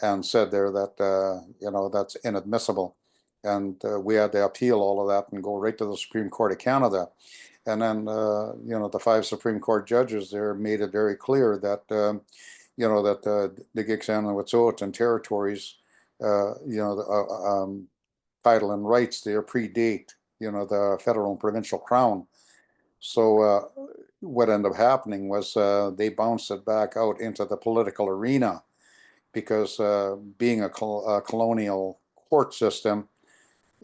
and said there that, you know, that's inadmissible. And we had to appeal all of that and go right to the Supreme Court of Canada. And then, you know, the 5 Supreme Court judges there made it very clear that, you know, that the Gitxsan and Wet'suwet'en territories, you know, the title and rights there predate, you know, the federal and provincial crown. So what ended up happening was they bounced it back out into the political arena because being a colonial court system,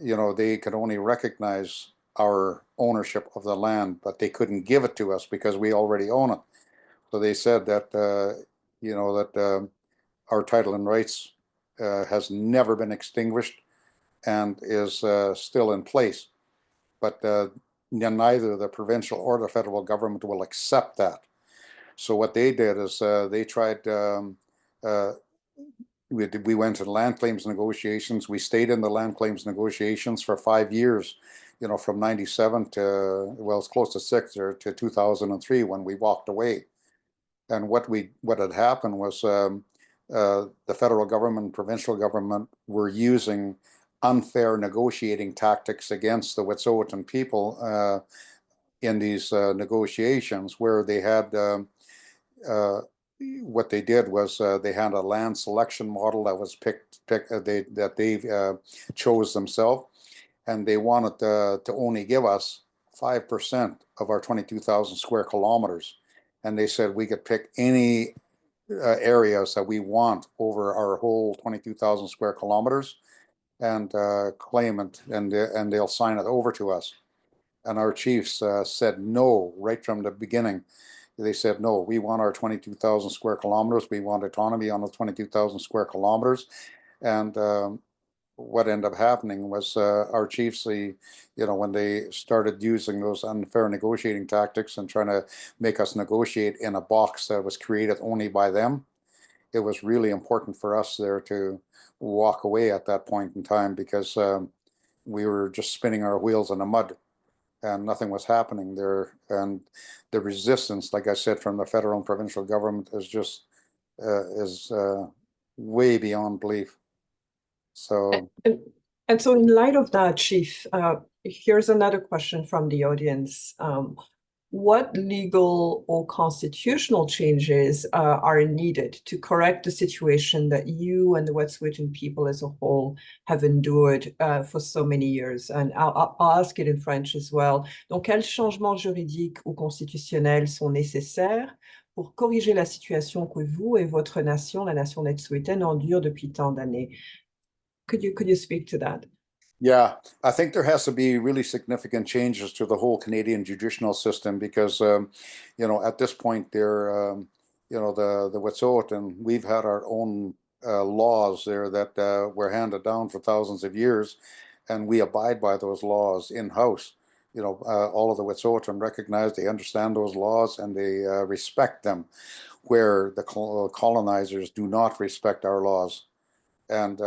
you know, they could only recognize our ownership of the land, but they couldn't give it to us because we already own it. So they said that, you know, that our title and rights has never been extinguished and is still in place. But neither the provincial or the federal government will accept that. So what they did is they tried, we went to land claims negotiations. We stayed in the land claims negotiations for 5 years, you know, from 97 to, well, it's close to 6 or to 2003 when we walked away. And what had happened was the federal government and provincial government were using unfair negotiating tactics against the Wet'suwet'en people in these negotiations, where they had what they did was they had a land selection model that was that they chose themselves, and they wanted to only give us 5% of our 22,000 square kilometers. And they said we could pick any areas that we want over our whole 22,000 square kilometers and claim it, and they'll sign it over to us. And our chiefs said no right from the beginning. They said, no, we want our 22,000 square kilometers. We want autonomy on the 22,000 square kilometers. And what ended up happening was our chiefs, you know, when they started using those unfair negotiating tactics and trying to make us negotiate in a box that was created only by them, it was really important for us there to walk away at that point in time, because we were just spinning our wheels in the mud and nothing was happening there. And the resistance, like I said, from the federal and provincial government is just way beyond belief. So, and so in light of that, Chief, here's another question from the audience. What legal or constitutional changes are needed to correct the situation that you and the Wet'suwet'en people as a whole have endured for so many years? And I'll ask it in French as well. Donc, quels changements juridiques ou constitutionnels sont nécessaires pour corriger la situation que vous et votre nation, la nation Wet'suwet'en, endure depuis tant d'années? Could you speak to that? yeah, I think there has to be really significant changes to the whole Canadian judicial system, because, you know, at this point there, you know, the Wet'suwet'en, we've had our own laws there that were handed down for thousands of years, and we abide by those laws in-house. You know, all of the Wet'suwet'en recognize, they understand those laws, and they respect them, where the colonizers do not respect our laws. And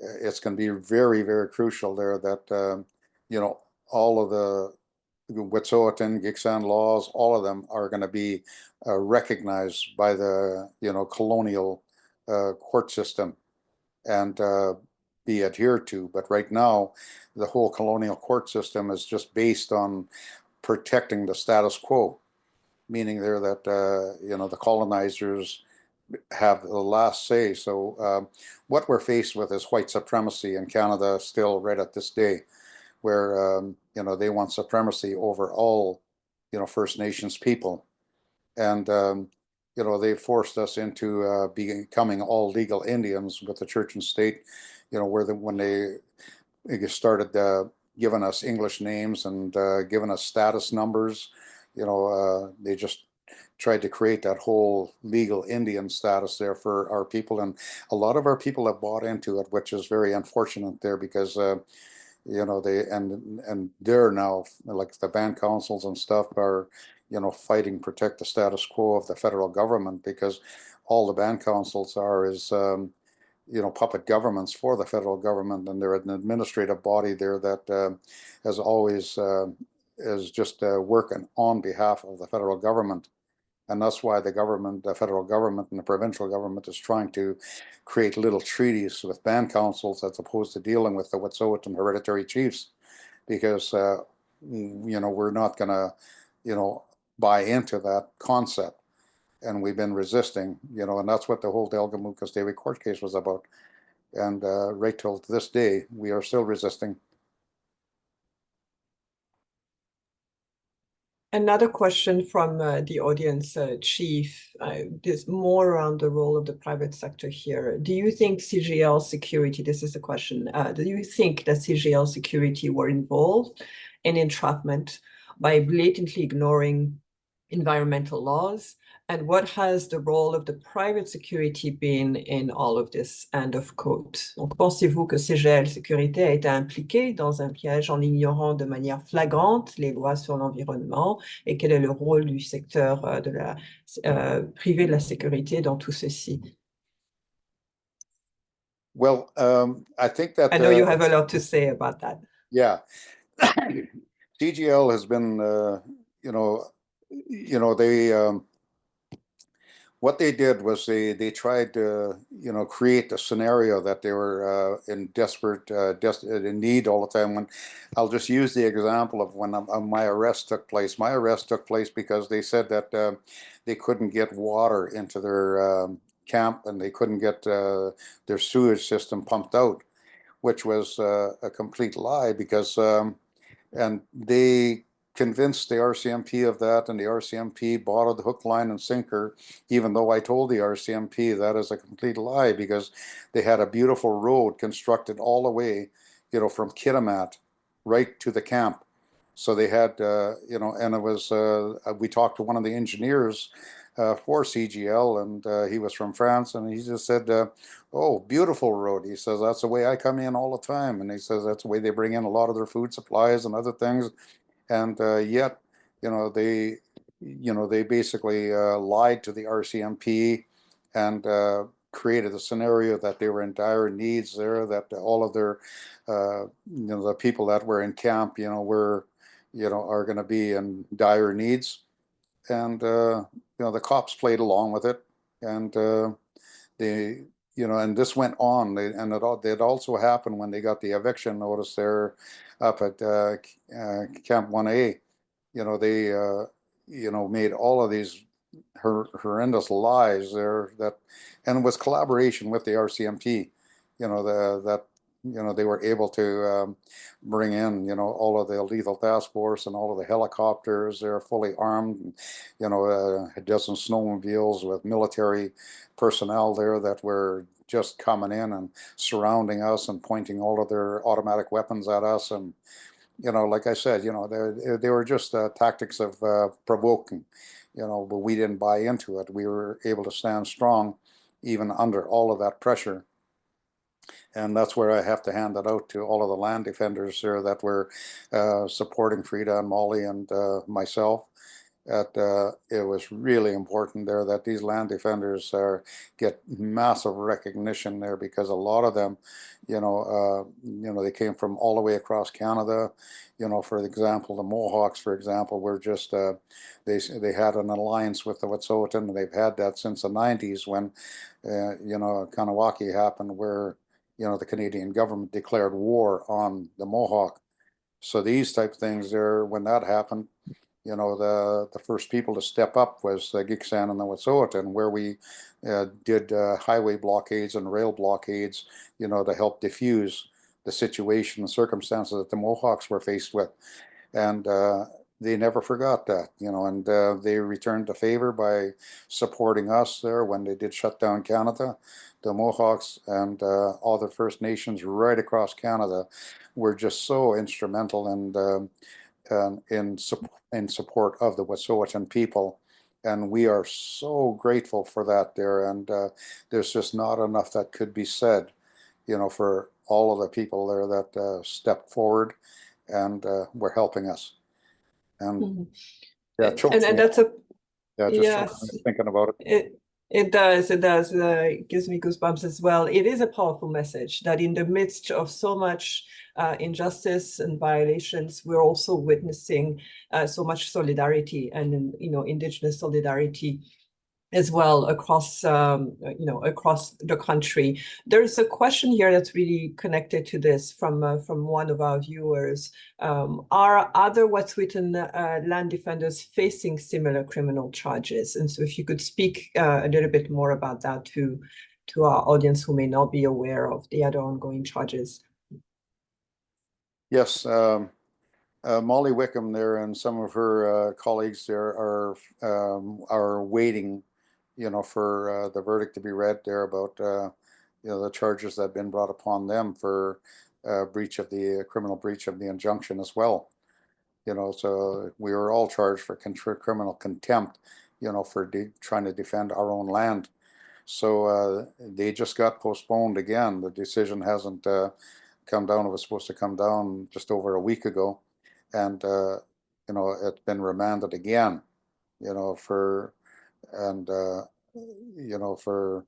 it's going to be very, very crucial there that, you know, all of the Wet'suwet'en, Gitxsan laws, all of them are going to be recognized by the, you know, colonial court system and be adhered to. But right now, the whole colonial court system is just based on protecting the status quo, meaning there that, you know, the colonizers have the last say. So what we're faced with is white supremacy in Canada still right at this day, where you know, they want supremacy over all, you know, First Nations people. And you know, they forced us into becoming all legal Indians with the church and state, you know, when they started giving us English names and giving us status numbers, you know, they just tried to create that whole legal Indian status there for our people, and a lot of our people have bought into it, which is very unfortunate there because you know, and they're now, like the band councils and stuff are, you know, fighting protect the status quo of the federal government, because all the band councils are is you know, puppet governments for the federal government, and they're an administrative body there that has always is just working on behalf of the federal government. And that's why the government, the federal government and the provincial government is trying to create little treaties with band councils as opposed to dealing with the Wet'suwet'en hereditary chiefs, because you know, we're not going to, you know, buy into that concept. And we've been resisting, you know, and that's what the whole Delgamuukw David court case was about. And right till this day, we are still resisting. Another question from the audience, Chief, is more around the role of the private sector here. Do you think CGL security, this is the question, do you think that CGL security were involved in entrapment by blatantly ignoring environmental laws? And what has the role of the private security been in all of this? End of quote. Donc, pensez-vous que CGL Sécurité a été impliqué dans un piège en ignorant de manière flagrante les lois sur l'environnement? Et quel est le rôle du secteur de la privé de la sécurité dans tout ceci? Well, I think that I know you have a lot to say about that. Yeah, CGL has been, you know, they what they did was they tried to, you know, create a scenario that they were in desperate in need all the time. When I'll just use the example of when my arrest took place. My arrest took place because they said that they couldn't get water into their camp, and they couldn't get their sewage system pumped out, which was a complete lie, because and they convinced the RCMP of that, and the RCMP bought the hook, line, and sinker, even though I told the RCMP that is a complete lie, because they had a beautiful road constructed all the way, you know, from Kitimat right to the camp. So they had, you know, and it was, we talked to one of the engineers for CGL, and he was from France, and he just said, oh, beautiful road. He says, that's the way I come in all the time. And he says, that's the way they bring in a lot of their food supplies and other things. And yet, you know, they basically lied to the RCMP and created a scenario that they were in dire needs there, that all of their, you know, the people that were in camp, you know, are going to be in dire needs. And, you know, the cops played along with it. And they, you know, and this went on, and it also happened when they got the eviction notice there up at Camp 1A. You know, they, you know, made all of these horrendous lies there, and it was collaboration with the RCMP. You know, that you know, they were able to bring in, you know, all of the lethal task force and all of the helicopters. They're fully armed, you know, a dozen snowmobiles with military personnel there that were just coming in and surrounding us and pointing all of their automatic weapons at us. And, you know, like I said, you know, they were just tactics of provoking, you know, but we didn't buy into it. We were able to stand strong even under all of that pressure. And that's where I have to hand it out to all of the land defenders there that were supporting Frida and Molly and myself. It was really important there that these land defenders get massive recognition there, because a lot of them, you know, they came from all the way across Canada. You know, for example, the Mohawks, for example, were just they had an alliance with the Wet'suwet'en, and they've had that since the 90s when you know, Kanawaki happened, where, you know, the Canadian government declared war on the Mohawk. So these type of things there, when that happened, you know, the first people to step up was the Gitxsan and the Wet'suwet'en, where we did highway blockades and rail blockades, you know, to help diffuse the situation and circumstances that the Mohawks were faced with. And they never forgot that, you know, and they returned the favor by supporting us there when they did shut down Canada. The Mohawks and all the First Nations right across Canada were just so instrumental and in support of the Wet'suwet'en people. And we are so grateful for that there. And there's just not enough that could be said, for all of the people there that stepped forward and were helping us. And Mhm. yeah, chokes And me that's up. a Yeah, just chokes yes. me thinking about it. It does. It does. It gives me goosebumps as well. It is a powerful message that in the midst of so much injustice and violations, we're also witnessing so much solidarity and, Indigenous solidarity as well across across the country. There's a question here that's really connected to this from one of our viewers. Are other Wet'suwet'en land defenders facing similar criminal charges? And so if you could speak a little bit more about that to our audience who may not be aware of the other ongoing charges. Yes, Molly Wickham there and some of her colleagues there are waiting, for the verdict to be read there about the charges that have been brought upon them for criminal breach of the injunction as well. So we were all charged for criminal contempt, for trying to defend our own land. So they just got postponed again. The decision hasn't come down. It was supposed to come down just over a week ago, and it's been remanded again. For and for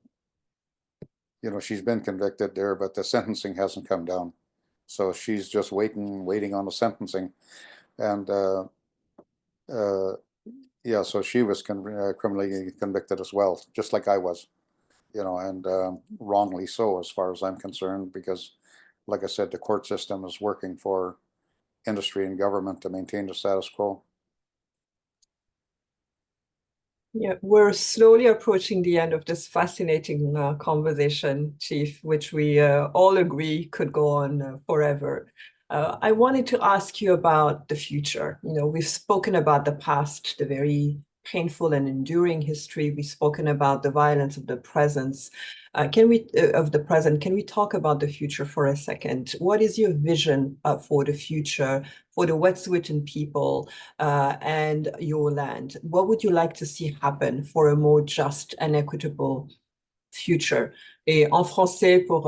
she's been convicted there, but the sentencing hasn't come down. So she's just waiting on the sentencing, and yeah, so she was criminally convicted as well, just like I was. And wrongly so, as far as I'm concerned, because, like I said, the court system is working for industry and government to maintain the status quo. Yeah, we're slowly approaching the end of this fascinating conversation, Chief, which we all agree could go on forever. I wanted to ask you about the future. We've spoken about the past, the very painful and enduring history. We've spoken about the violence of the present. Can we talk about the future for a second? What is your vision for the future for the Wet'suwet'en people and your land? What would you like to see happen for a more just and equitable future? Et en français, pour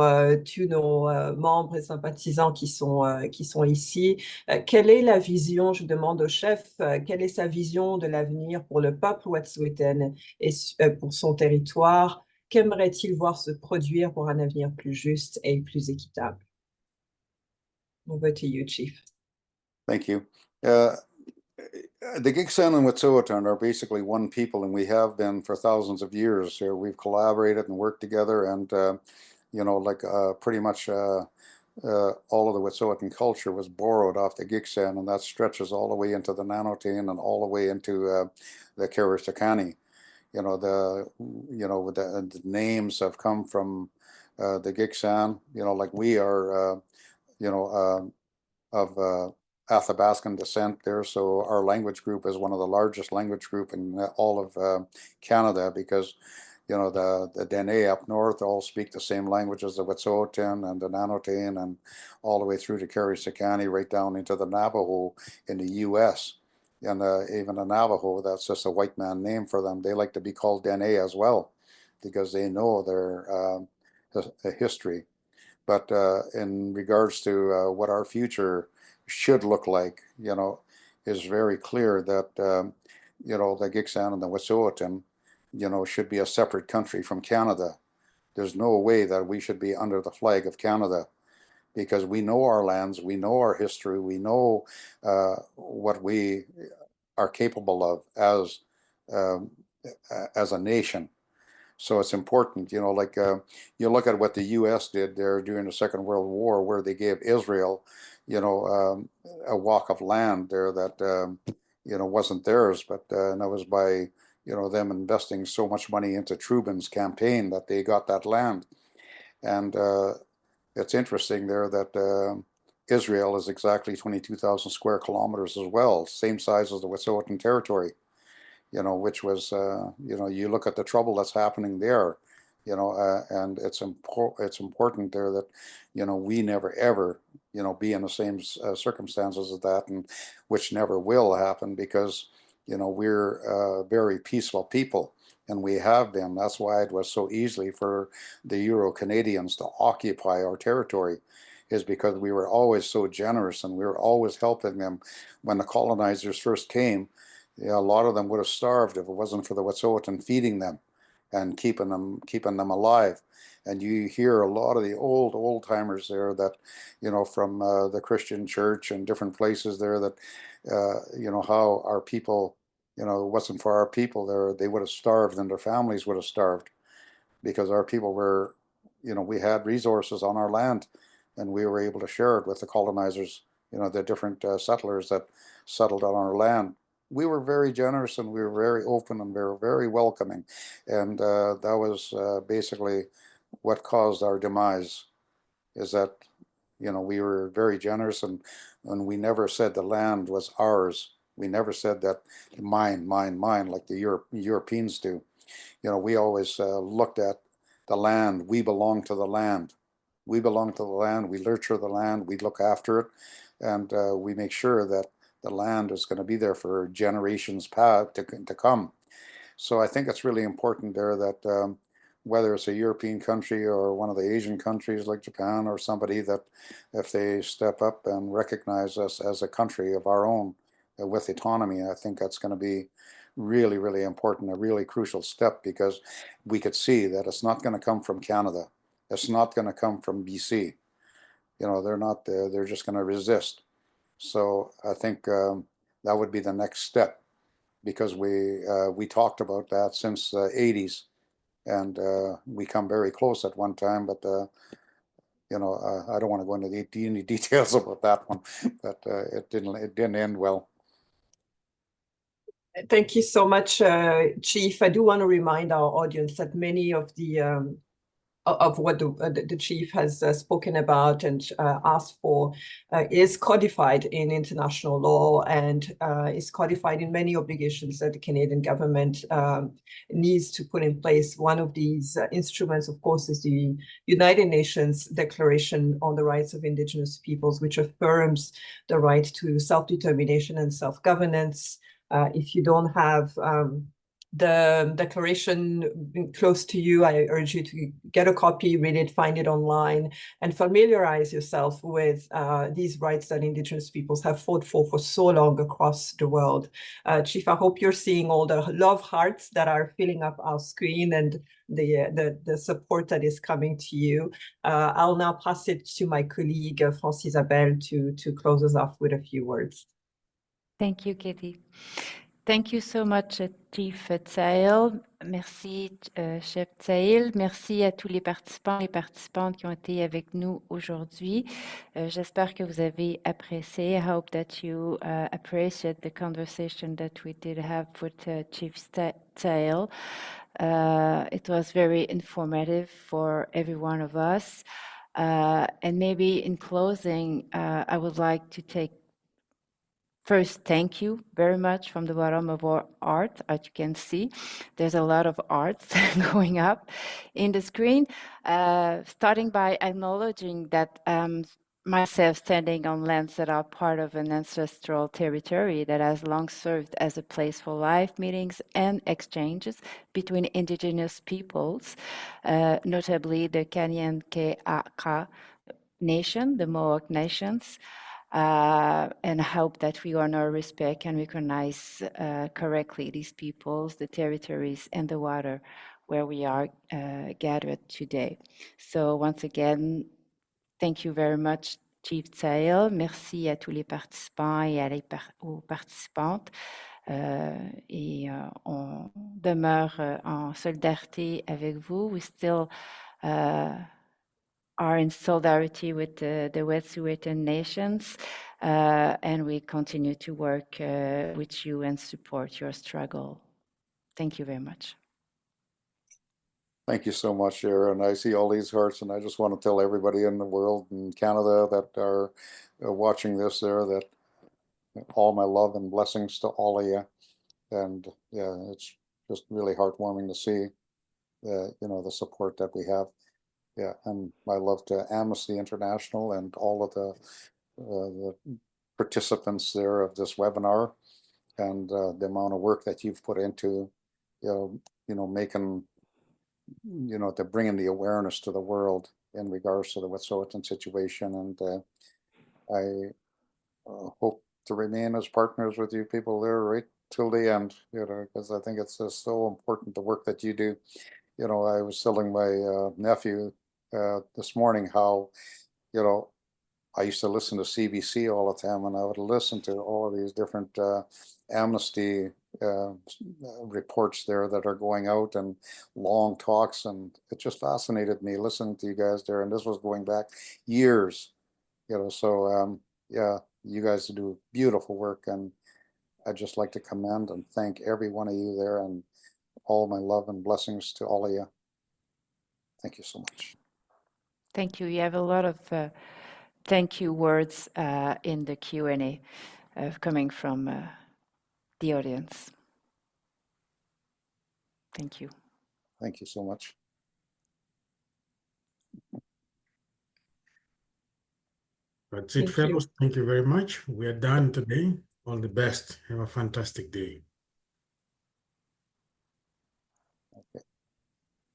tous nos membres et sympathisants qui sont ici, quelle est la vision, je demande au chef, quelle est sa vision de l'avenir pour le peuple Wet'suwet'en et pour son territoire? Qu'aimerait-il voir se produire pour un avenir plus juste et plus équitable? Over to you, Chief. Thank you. The Gigsan and Wet'suwet'en are basically one people, and we have been for thousands of years. We've collaborated and worked together, and pretty much all of the Wet'suwet'en culture was borrowed off the Gigsan, and that stretches all the way into the Nanotane and all the way into the Karistakani. The names have come from the Gigsan. Like we are, of Athabascan descent there, so our language group is one of the largest language group in all of Canada, because the Dene up north all speak the same language as the Wet'suwet'en and the Nanotane, and all the way through to Karistakani, right down into the Navajo in the U.S. And even the Navajo, that's just a white man name for them. They like to be called Dene as well, because they know their history. But in regards to what our future should look like, is very clear that the Gigsan and the Wet'suwet'en, should be a separate country from Canada. There's no way that we should be under the flag of Canada, because we know our lands, we know our history, we know what we are capable of as a nation. So it's important, you look at what the U.S. did there during the Second World War, where they gave Israel, a walk of land there that, wasn't theirs, but and that was by, them investing so much money into Truman's campaign that they got that land. And it's interesting there that Israel is exactly 22,000 square kilometers as well, same size as the Wet'suwet'en territory. Which was, you look at the trouble that's happening there, and it's important there that, we never ever, be in the same circumstances as that, and which never will happen, because, you know, we're a very peaceful people, and we have been. That's why it was so easy for the Euro-Canadians to occupy our territory, is because we were always so generous and we were always helping them. When the colonizers first came, you know, a lot of them would have starved if it wasn't for the Wet'suwet'en feeding them and keeping them alive. And you hear a lot of the old timers there that, you know, from the Christian church and different places there, that you know, how our people, you know, it wasn't for our people there, they would have starved and their families would have starved, because our people were, you know, we had resources on our land and we were able to share it with the colonizers, you know, the different settlers that settled on our land. We were very generous and we were very open and we were very welcoming. And that was basically what caused our demise, is that, you know, we were very generous, and we never said the land was ours. We never said that mine, like the Europeans do. You know, we always looked at the land. We belong to the land. We belong to the land. We nurture the land. We look after it, and we make sure that the land is going to be there for generations to come. So I think it's really important there that whether it's a European country or one of the Asian countries like Japan or somebody, that if they step up and recognize us as a country of our own with autonomy, I think that's going to be really, really important, a really crucial step, because we could see that it's not going to come from Canada. It's not going to come from BC. You know, they're not there. They're just going to resist. So I think that would be the next step, because we talked about that since the 80s, and we come very close at one time, but you know, I don't want to go into any details about that one, but it didn't end well. Thank you so much, Chief. I do want to remind our audience that many of the of what the chief has spoken about and asked for is codified in international law, and is codified in many obligations that the Canadian government needs to put in place. One of these instruments, of course, is the United Nations Declaration on the Rights of Indigenous Peoples, which affirms the right to self-determination and self-governance. If you don't have the declaration close to you, I urge you to get a copy, read it, find it online, and familiarize yourself with these rights that Indigenous peoples have fought for so long across the world. Chief, I hope you're seeing all the love hearts that are filling up our screen and the support that is coming to you. I'll now pass it to my colleague, France-Isabelle, to close us off with a few words. Thank you, Katie. Thank you so much, Chief Dsta'hyl. Merci, Chef Dsta'hyl. Merci à tous les participants et participantes qui ont été avec nous aujourd'hui. J'espère que vous avez apprécié. I hope that you appreciate the conversation that we did have with Chief Dsta'hyl. It was very informative for every one of us. And maybe in closing, I would like to first, thank you very much from the bottom of our art. As you can see, there's a lot of art going up in the screen. Starting by acknowledging that myself standing on lands that are part of an ancestral territory that has long served as a place for live meetings and exchanges between Indigenous peoples, notably the Kanyen'kehá:ka Nation, the Mohawk Nations, and I hope that we honor, respect, and recognize correctly these peoples, the territories, and the water where we are gathered today. So once again, thank you very much, Chief Dsta'hyl. Merci à tous les participants et aux participantes. Et on demeure en solidarité avec vous. We still are in solidarity with the Wet'suwet'en nations, and we continue to work with you and support your struggle. Thank you very much. Thank you so much, Sharon. I see all these hearts, and I just want to tell everybody in the world and Canada that are watching this there that all my love and blessings to all of you. And yeah, it's just really heartwarming to see you know, the support that we have. Yeah, and my love to Amnesty International and all of the participants there of this webinar. the amount of work that you've put into, making, to bringing the awareness to the world in regards to the Wet'suwet'en situation. And I hope to remain as partners with you people there right till the end, because I think it's just so important, the work that you do. I was telling my nephew this morning how, I used to listen to CBC all the time, and I would listen to all of these different amnesty reports there that are going out, and long talks, and it just fascinated me listening to you guys there. And this was going back years, so yeah, you guys do beautiful work, and I'd just like to commend and thank every one of you there, and all my love and blessings to all of you. Thank you so much. Thank you. You have a lot of thank you words in the Q&A coming from the audience. Thank you. Thank you so much. That's it, Thank you. fellows. Thank you very much. We are done today. All the best. Have a fantastic day.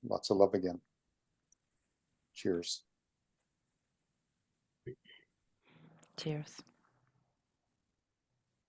Lots of love again. Cheers. Cheers.